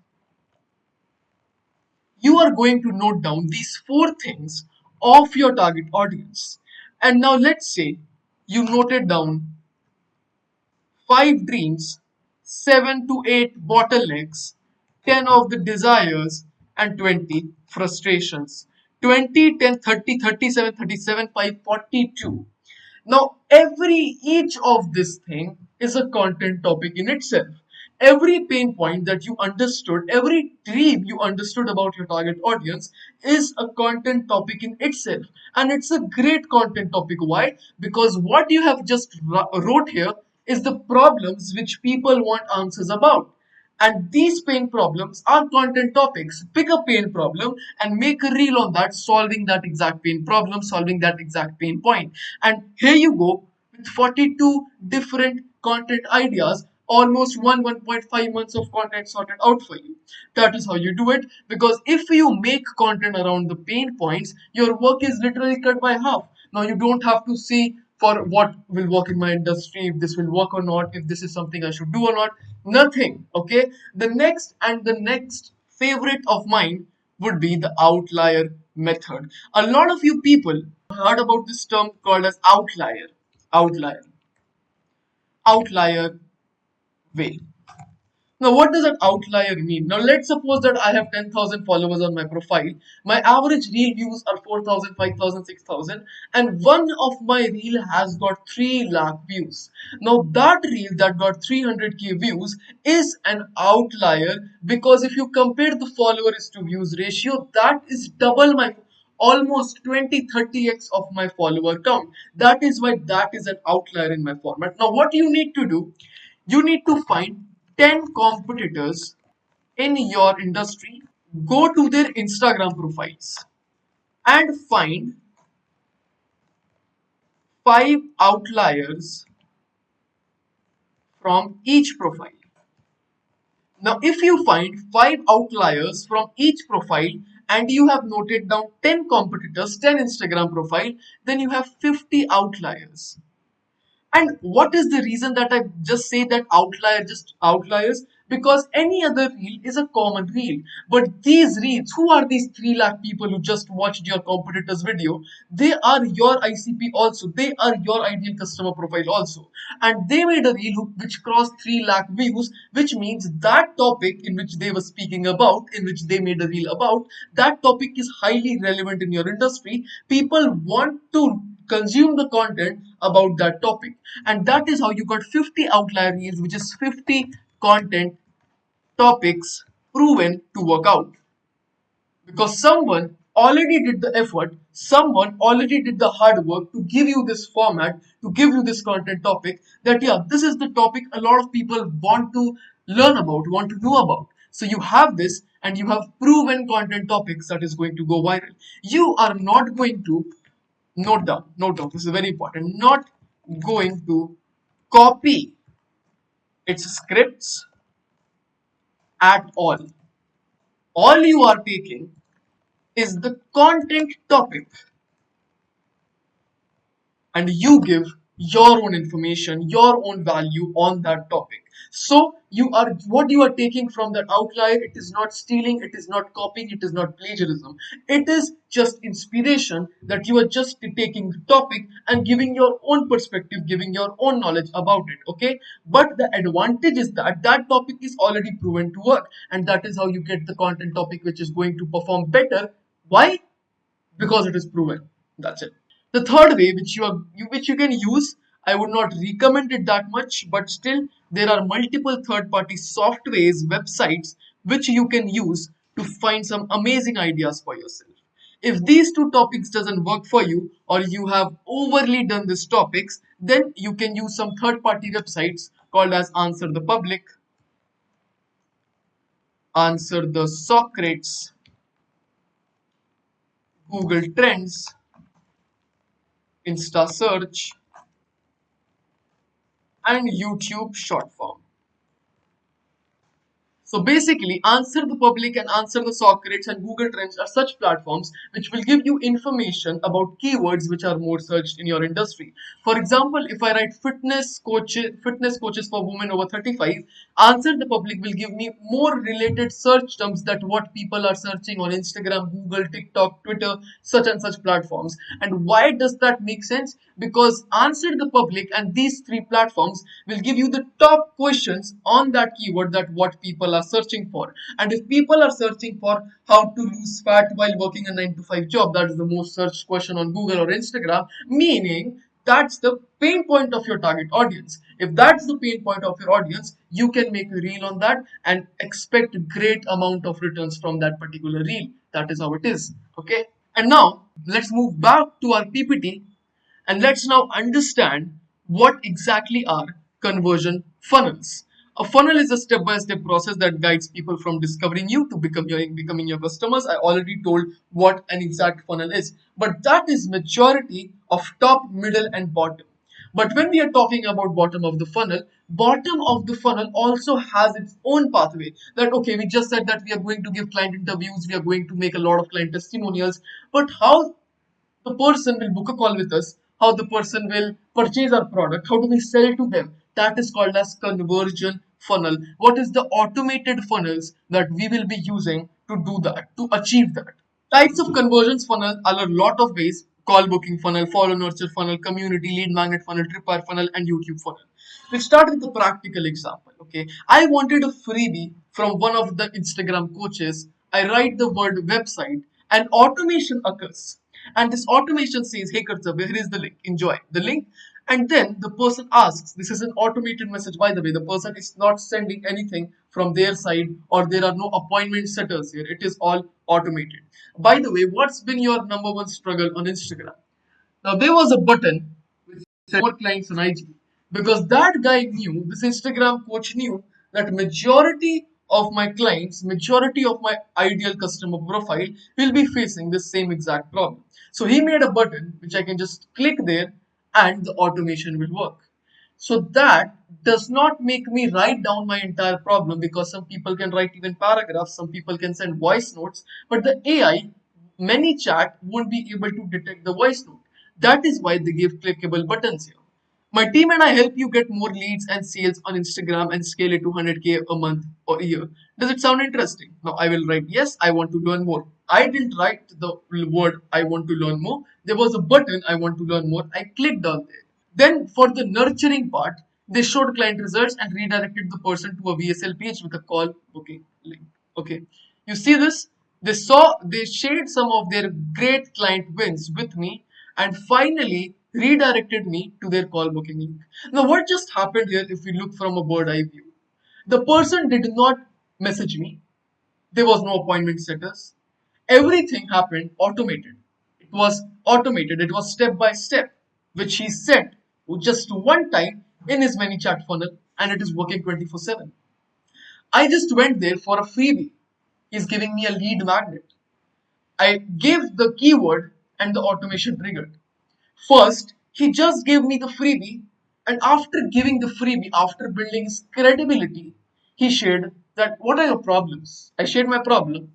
You are going to note down these four things of your target audience. And now let's say you noted down 5 dreams, 7 to 8 bottlenecks, 10 of the desires, and 20 frustrations. 20, 10, 30, 37, 37, 5, 42. Now, each of this thing is a content topic in itself. Every pain point that you understood, every dream you understood about your target audience is a content topic in itself. And it's a great content topic. Why? Because what you have just wrote here is the problems which people want answers about. And these pain problems are content topics. Pick a pain problem and make a reel on that, solving that exact pain problem, solving that exact pain point. And here you go with 42 different content ideas, almost 1.5 months of content sorted out for you. That is how you do it, because if you make content around the pain points, your work is literally cut by half. Now you don't have to see for what will work in my industry, if this will work or not, if this is something I should do or not. Nothing. Okay. The next favorite of mine would be the outlier method. A lot of you people heard about this term called as outlier, outlier way. Now, what does an outlier mean? Now, let's suppose that I have 10,000 followers on my profile. My average reel views are 4,000, 5,000, 6,000, and one of my reel has got 3 lakh views. Now, that reel that got 300k views is an outlier, because if you compare the followers to views ratio, that is double my, almost 20-30x of my follower count. That is why that is an outlier in my format. Now, what you need to do, you need to find 10 competitors in your industry, go to their Instagram profiles and find 5 outliers from each profile. Now, if you find 5 outliers from each profile and you have noted down 10 competitors, 10 Instagram profile, then you have 50 outliers. And what is the reason that I just say that just outliers? because any other reel is a common reel. But these reels, who are these 3 lakh people who just watched your competitor's video? They are your ICP also. They are your ideal customer profile also. And they made a reel which crossed 3 lakh views, which means that topic in which they were speaking about, in which they made a reel about, that topic is highly relevant in your industry. People want to consume the content about that topic, and that is how you got 50 outlier reels, which is 50 content topics proven to work out, because someone already did the effort, someone already did the hard work to give you this format, to give you this content topic, that yeah, this is the topic a lot of people want to learn about, want to know about. So you have this, and you have proven content topics that is going to go viral. You are not going to, note down, this is very important, not going to copy its scripts at all. All you are taking is the content topic, and you give your own information, your own value on that topic. So you are, what you are taking from that outlier, it is not stealing, it is not copying, it is not plagiarism. It is just inspiration, that you are just taking the topic and giving your own perspective, giving your own knowledge about it. Okay, but the advantage is that that topic is already proven to work, and that is how you get the content topic which is going to perform better. Why? Because it is proven. That's it. The third way which you can use, I would not recommend it that much, but still there are multiple third party softwares, websites which you can use to find some amazing ideas for yourself. If these two topics doesn't work for you, or you have overly done these topics, then you can use some third party websites called as Answer the Public, Answer the Socrates, Google Trends, Insta Search, and YouTube short form. So basically, Answer the Public and Answer the Socrates and Google Trends are such platforms which will give you information about keywords which are more searched in your industry. For example, if I write fitness coaches for women over 35, Answer the Public will give me more related search terms that what people are searching on Instagram, Google, TikTok, Twitter, such and such platforms. And why does that make sense? Because Answer the Public and these three platforms will give you the top questions on that keyword that what people are searching for. And if people are searching for how to lose fat while working a 9 to 5 job, that is the most searched question on Google or Instagram, meaning that's the pain point of your target audience. If that's the pain point of your audience, you can make a reel on that and expect great amount of returns from that particular reel. That is how it is. Okay, and now let's move back to our PPT, and let's now understand what exactly are conversion funnels. A funnel is a step-by-step process that guides people from discovering you to becoming your customers. I already told what an exact funnel is, but that is majority of top, middle, and bottom. But when we are talking about bottom of the funnel also has its own pathway. That okay, we just said that we are going to give client interviews, we are going to make a lot of client testimonials, but how the person will book a call with us, how the person will purchase our product, how do we sell to them? That is called as conversion funnel. What is the automated funnels that we will be using to do that, to achieve that? Types of conversions funnel are a lot of ways: call booking funnel, follow nurture funnel, community lead magnet funnel, tripwire funnel, and YouTube funnel. Let's start with the practical example. Okay, I wanted a freebie from one of the Instagram coaches. I write the word website, and automation occurs. And this automation says, hey Kartavya, here is the link, enjoy the link. And then the person asks, this is an automated message, by the way, the person is not sending anything from their side, or there are no appointment setters here, it is all automated. By the way, what's been your number one struggle on Instagram? Now there was a button which said more clients on IG, because that guy knew, this Instagram coach knew that majority of my clients, majority of my ideal customer profile will be facing the same exact problem. So he made a button which I can just click there and the automation will work. So that does not make me write down my entire problem, because some people can write even paragraphs, some people can send voice notes, but the AI, ManyChat, won't be able to detect the voice note. That is why they give clickable buttons here. My team and I help you get more leads and sales on Instagram and scale it to 100K a month or a year. Does it sound interesting? Now I will write, yes, I want to learn more. I didn't write the word I want to learn more. There was a button I want to learn more. I clicked on there. Then for the nurturing part, they showed client results and redirected the person to a VSL page with a call booking link. Okay. You see this? They shared some of their great client wins with me and finally redirected me to their call booking link. Now, what just happened here if we look from a bird eye view? The person did not message me. There was no appointment status. Everything happened automated. It was automated. It was step by step, which he set just one time in his ManyChat funnel, and it is working 24/7. I just went there for a freebie. He's giving me a lead magnet. I gave the keyword and the automation triggered. First, he just gave me the freebie, and after giving the freebie, after building his credibility, he shared that what are your problems? I shared my problem.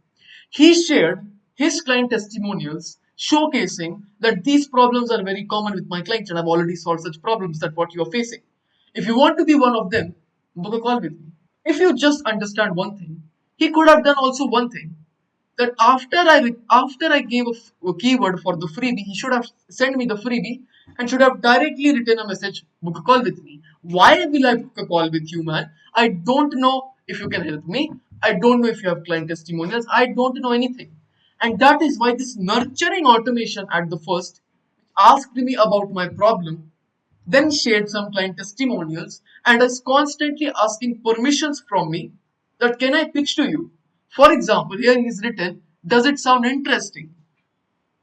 He shared his client testimonials showcasing that these problems are very common with my clients and I've already solved such problems that what you are facing. If you want to be one of them, book a call with me. If you just understand one thing, he could have done also one thing that after I gave a keyword for the freebie, he should have sent me the freebie and should have directly written a message, book a call with me. Why will I book a call with you, man? I don't know if you can help me. I don't know if you have client testimonials. I don't know anything. And that is why this nurturing automation at the first asked me about my problem, then shared some client testimonials, and is constantly asking permissions from me that can I pitch to you. For example, here he's written, does it sound interesting?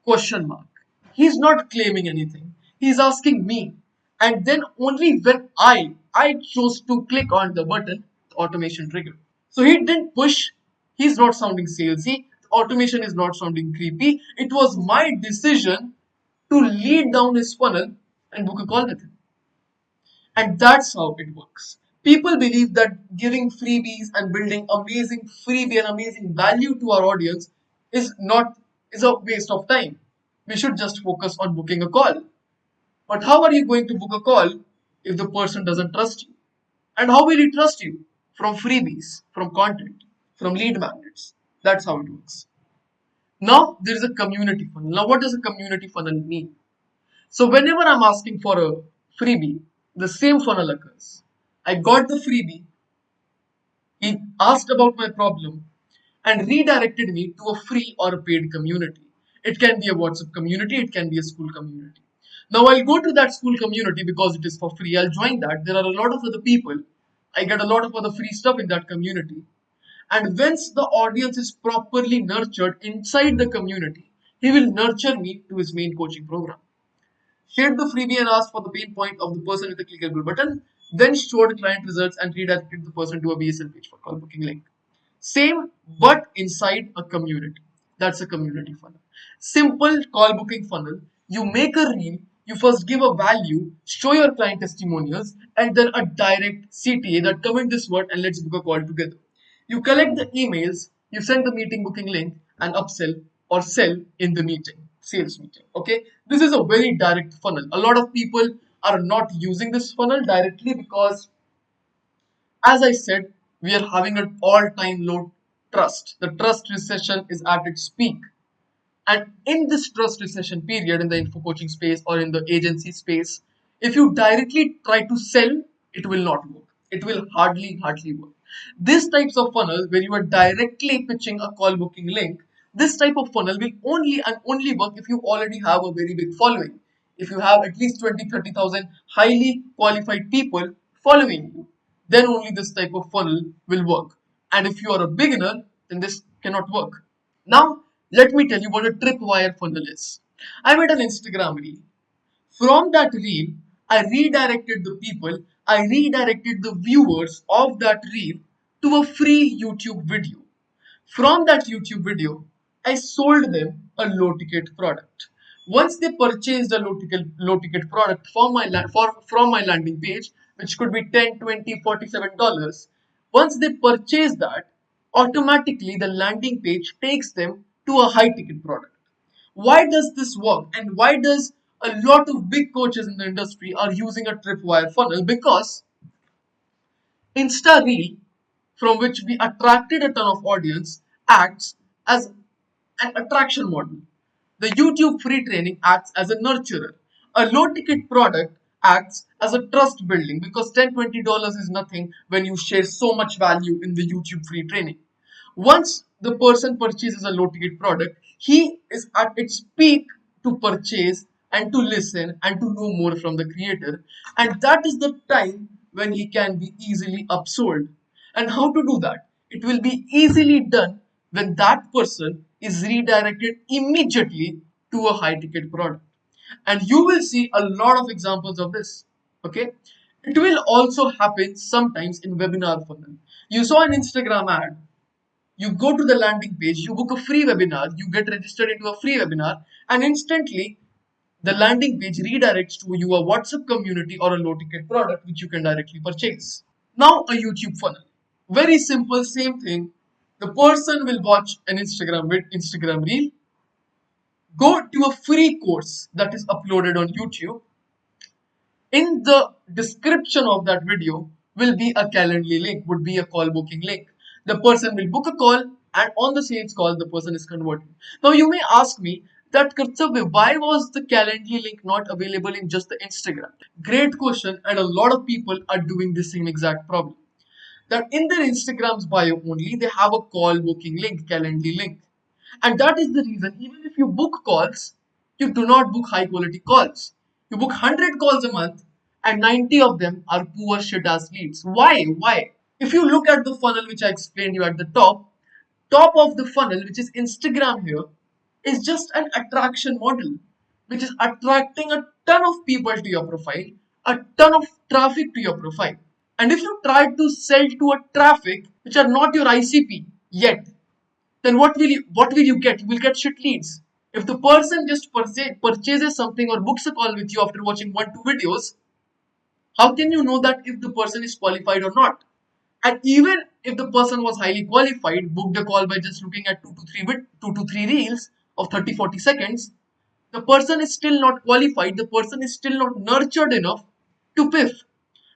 Question mark. He's not claiming anything. He's asking me. And then only when I chose to click on the button, the automation triggered. So he didn't push. He's not sounding salesy. Automation is not sounding creepy. It was my decision to lead down his funnel and book a call with him. And that's how it works. People believe that giving freebies and building amazing freebie and amazing value to our audience is a waste of time. We should just focus on booking a call. But how are you going to book a call if the person doesn't trust you? And how will he trust you? From freebies, from content, from lead magnets. That's how it works. Now there is a community funnel. Now what does a community funnel mean? So whenever I'm asking for a freebie, the same funnel occurs. I got the freebie, he asked about my problem, and redirected me to a free or a paid community. It can be a WhatsApp community, it can be a school community. Now I'll go to that school community because it is for free. I'll join that. There are a lot of other people. I get a lot of other free stuff in that community. And once the audience is properly nurtured inside the community, he will nurture me to his main coaching program. Shared the freebie and asked for the pain point of the person with the clickable button, then showed client results and redirected the person to a BSL page for call booking link. Same, but inside a community. That's a community funnel. Simple call booking funnel. You make a reel, you first give a value, show your client testimonials, and then a direct CTA that comment this word and let's book a call together. You collect the emails, you send the meeting booking link, and upsell or sell in the meeting, sales meeting. Okay, this is a very direct funnel. A lot of people are not using this funnel directly because, as I said, we are having an all-time low trust. The trust recession is at its peak. And in this trust recession period, in the info coaching space or in the agency space, if you directly try to sell, it will not work. It will hardly work. This types of funnel where you are directly pitching a call booking link, this type of funnel will only and only work if you already have a very big following. If you have at least 20, 30,000 highly qualified people following you, then only this type of funnel will work. And if you are a beginner, then this cannot work. Now, let me tell you what a tripwire funnel is. I made an Instagram reel. From that reel, I redirected the people, I redirected the viewers of that reel to a free YouTube video. From that YouTube video, I sold them a low ticket product. Once they purchased a low ticket product from my landing page, which could be 10, 20, $47, once they purchase that, automatically the landing page takes them to a high ticket product. Why does this work? And why does a lot of big coaches in the industry are using a tripwire funnel because Insta Reel, from which we attracted a ton of audience, acts as an attraction model. The YouTube free training acts as a nurturer. A low ticket product acts as a trust building because $10 $20 is nothing when you share so much value in the YouTube free training. Once the person purchases a low ticket product, he is at its peak to purchase and to listen and to know more from the creator. And that is the time when he can be easily upsold. And how to do that? It will be easily done when that person is redirected immediately to a high ticket product. And you will see a lot of examples of this. Okay, it will also happen sometimes in webinar funnel. You saw an Instagram ad, you go to the landing page, you book a free webinar, you get registered into a free webinar, and instantly the landing page redirects to your WhatsApp community or a low ticket product which you can directly purchase. Now, a YouTube funnel. Very simple, same thing. The person will watch an Instagram reel, go to a free course that is uploaded on YouTube. In the description of that video will be a Calendly link, would be a call booking link. The person will book a call, and on the sales call, the person is converted. Now you may ask me that Kartavya, why was the Calendly link not available in just the Instagram? Great question, and a lot of people are doing the same exact problem. That in their Instagram's bio only, they have a call booking link, Calendly link. And that is the reason, even if you book calls, you do not book high quality calls. You book 100 calls a month, and 90 of them are poor shit ass leads. Why? Why? If you look at the funnel which I explained you at the top of the funnel, which is Instagram here, is just an attraction model, which is attracting a ton of people to your profile, a ton of traffic to your profile. And if you try to sell to a traffic which are not your ICP yet, then what will you get? You will get shit leads. If the person just purchases something or books a call with you after watching 1 2 videos, how can you know that if the person is qualified or not? And even if the person was highly qualified, booked a call by just looking at two to three reels of 30 40 seconds, the person is still not qualified. The person is still not nurtured enough to piff,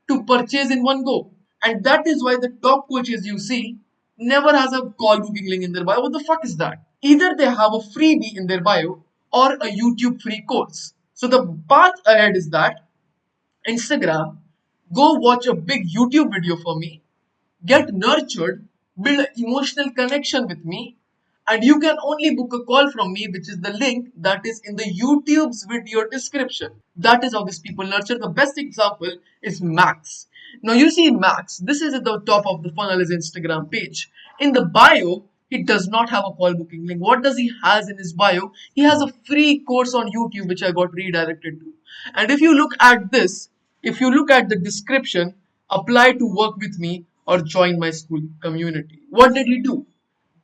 to purchase in one go. And that is why the top coaches you see never has a call booking link in their bio. What the fuck is that? Either they have a freebie in their bio or a YouTube free course. So the path ahead is that Instagram, go watch a big YouTube video for me, get nurtured, build an emotional connection with me, and you can only book a call from me, which is the link that is in the YouTube's video description. That is how these people nurture. The best example is Max. Now you see Max, this is at the top of the funnel, his Instagram page. In the bio, he does not have a call booking link. What does he has in his bio? He has a free course on YouTube which I got redirected to. And if you look at this, if you look at the description, apply to work with me or join my school community. What did he do?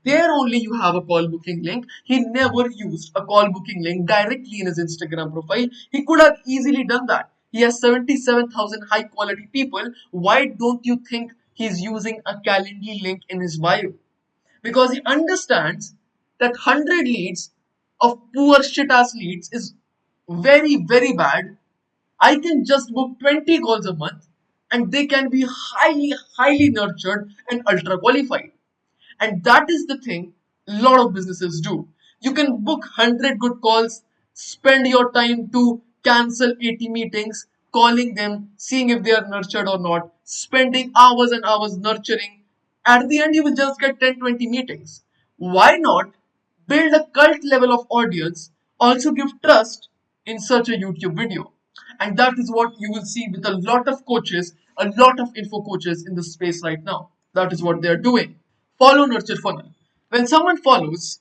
There only you have a call booking link. He never used a call booking link directly in his Instagram profile. He could have easily done that. He has 77,000 high quality people. Why don't you think he's using a Calendly link in his bio? Because he understands that 100 leads of poor shit ass leads is very, very bad. I can just book 20 calls a month and they can be highly, highly nurtured and ultra qualified. And that is the thing a lot of businesses do. You can book 100 good calls, spend your time to cancel 80 meetings, calling them, seeing if they are nurtured or not, spending hours and hours nurturing. At the end, you will just get 10 20 meetings. Why not build a cult level of audience, also give trust in such a YouTube video? And that is what you will see with a lot of coaches, a lot of info coaches in the space right now. That is what they are doing. Follow nurture funnel. When someone follows,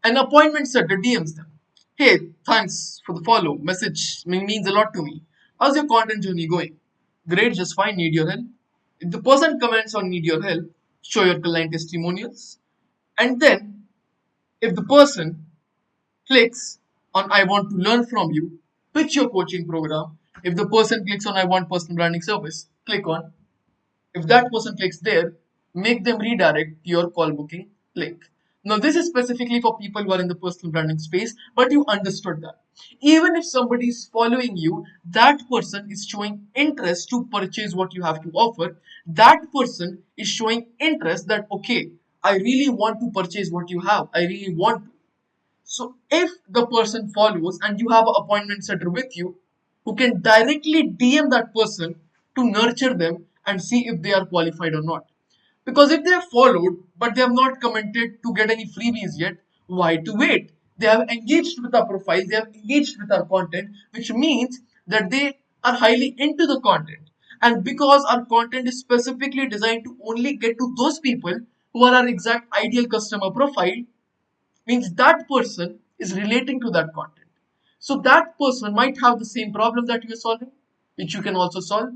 an appointment setter DMs them. Hey, thanks for the follow. Message means a lot to me. How's your content journey going? Great, just fine. Need your help? If the person comments on need your help, show your client testimonials. And then, if the person clicks on I want to learn from you, pitch your coaching program. If the person clicks on I want personal branding service, click on. If that person clicks there, make them redirect to your call booking link. Now, this is specifically for people who are in the personal branding space, but you understood that. Even if somebody is following you, that person is showing interest to purchase what you have to offer. That person is showing interest that, okay, I really want to purchase what you have. I really want to. So if the person follows and you have an appointment setter with you who can directly DM that person to nurture them and see if they are qualified or not. Because if they have followed but they have not commented to get any freebies yet, why to wait? They have engaged with our profile, they have engaged with our content, which means that they are highly into the content. And because our content is specifically designed to only get to those people who are our exact ideal customer profile, means that person is relating to that content. So that person might have the same problem that you are solving, which you can also solve.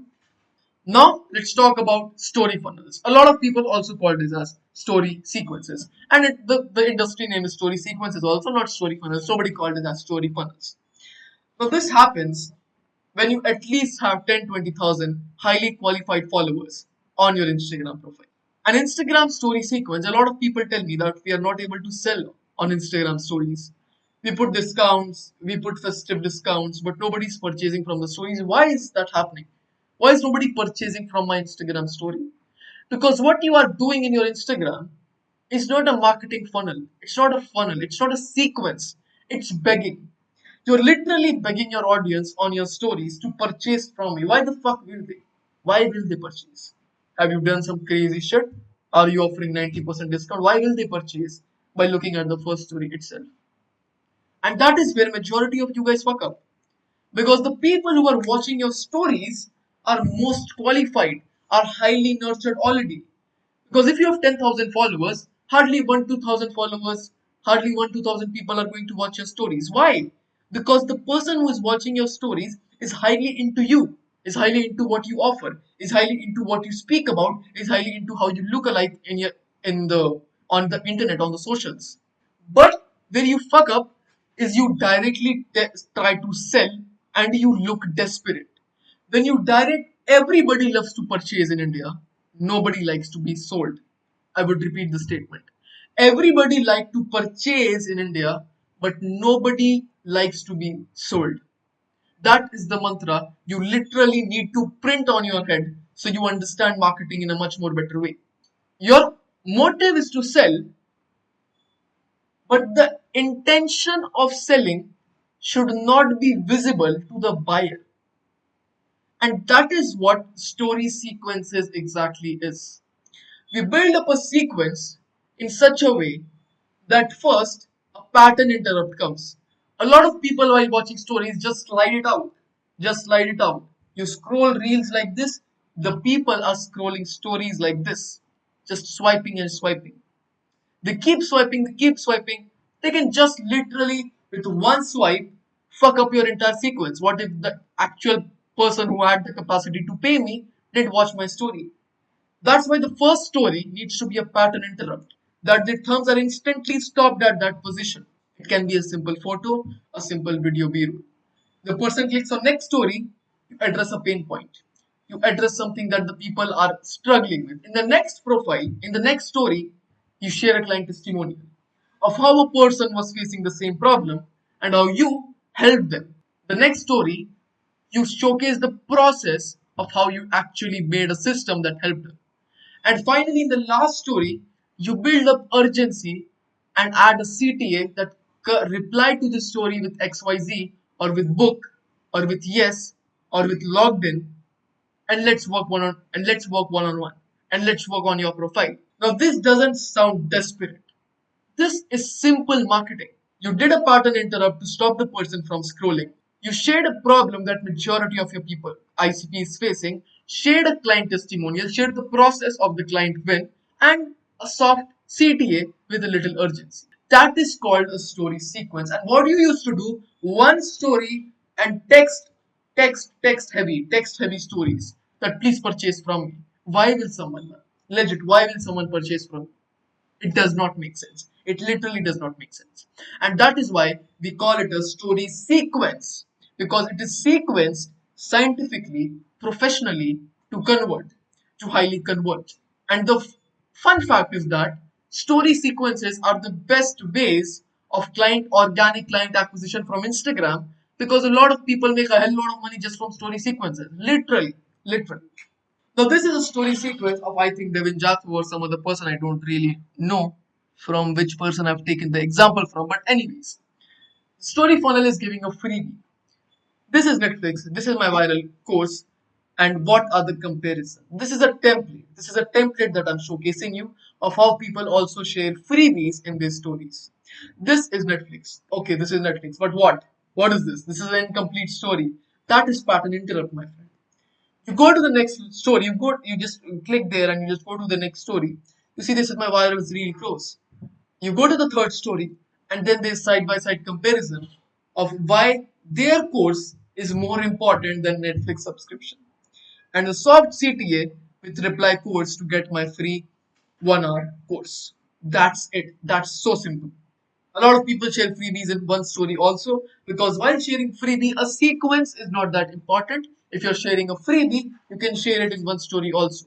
Now let's talk about story funnels. A lot of people also call this as story sequences. And the industry name is story sequences, also not story funnels. Somebody called it as story funnels. Now this happens when you at least have 10, 20,000 highly qualified followers on your Instagram profile. An Instagram story sequence, a lot of people tell me that we are not able to sell on Instagram stories. We put discounts, we put festive discounts, but nobody's purchasing from the stories. Why is that happening? Why is nobody purchasing from my Instagram story? Because what you are doing in your Instagram is not a marketing funnel. It's not a funnel. It's not a sequence. It's begging. You're literally begging your audience on your stories to purchase from you. Why the fuck will they? Why will they purchase? Have you done some crazy shit? Are you offering 90% discount? Why will they purchase? By looking at the first story itself. And that is where majority of you guys fuck up. Because the people who are watching your stories are most qualified, are highly nurtured already. Because if you have 10,000 followers, hardly 1 2,000 followers, hardly 1 2,000 people are going to watch your stories. Why? Because the person who is watching your stories is highly into you, is highly into what you offer, is highly into what you speak about, is highly into how you look alike in the on the internet, on the socials. But where you fuck up is you directly try to sell and you look desperate. When you direct, everybody loves to purchase in India. Nobody likes to be sold. I would repeat the statement. Everybody like to purchase in India, but nobody likes to be sold. That is the mantra you literally need to print on your head so you understand marketing in a much more better way. Your motive is to sell, but the intention of selling should not be visible to the buyer. And that is what story sequences exactly is. We build up a sequence in such a way that first a pattern interrupt comes. A lot of people while watching stories just slide it out. Just slide it out. You scroll reels like this, the people are scrolling stories like this. Just swiping and swiping. They keep swiping, they keep swiping. They can just literally, with one swipe, fuck up your entire sequence. What if the actual person who had the capacity to pay me did watch my story? That's why the first story needs to be a pattern interrupt, that the thumbs are instantly stopped at that position. It can be a simple photo, a simple video B-roll. The person clicks on next story, you address a pain point. You address something that the people are struggling with. In the next profile, in the next story, you share a client testimonial of how a person was facing the same problem and how you helped them. The next story, you showcase the process of how you actually made a system that helped them. And finally, in the last story, you build up urgency and add a CTA that reply to the story with XYZ or with book or with yes or with logged in, and let's work one on one and let's work on your profile. Now this doesn't sound desperate. This is simple marketing. You did a pattern interrupt to stop the person from scrolling. You shared a problem that majority of your people ICP is facing, shared a client testimonial, shared the process of the client win, and a soft CTA with a little urgency. That is called a story sequence. And what you used to do, one story and text heavy stories that please purchase from me. Why will someone, legit, why will someone purchase from me? It does not make sense. It literally does not make sense. And that is why we call it a story sequence, because it is sequenced scientifically, professionally to convert, to highly convert. And the fun fact is that story sequences are the best ways of organic client acquisition from Instagram, because a lot of people make a hell lot of money just from story sequences. Literally, literally. Now this is a story sequence of, I think, Devin Jathu or some other person, I don't really know from which person I've taken the example from. But anyways, story funnel is giving a freebie. This is Netflix, this is my viral course, and what are the comparisons? This is a template. This is a template that I'm showcasing you of how people also share freebies in their stories. This is Netflix. Okay, this is Netflix. But what? What is this? This is an incomplete story. That is pattern interrupt, my friend. You go to the next story, you just click there and you just go to the next story. You see, this is my viral is really close. You go to the third story, and then there's side by side comparison of why their course is more important than Netflix subscription. And the soft CTA with reply course to get my free 1 hour course. That's it. That's so simple. A lot of people share freebies in one story also, because while sharing freebie, a sequence is not that important. If you're sharing a freebie, you can share it in one story also.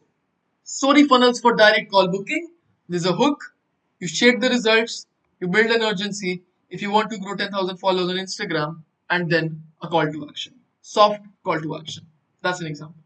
Story funnels for direct call booking. There's a hook. You share the results. You build an urgency. If you want to grow 10,000 followers on Instagram, and then a call to action. Soft call to action. That's an example.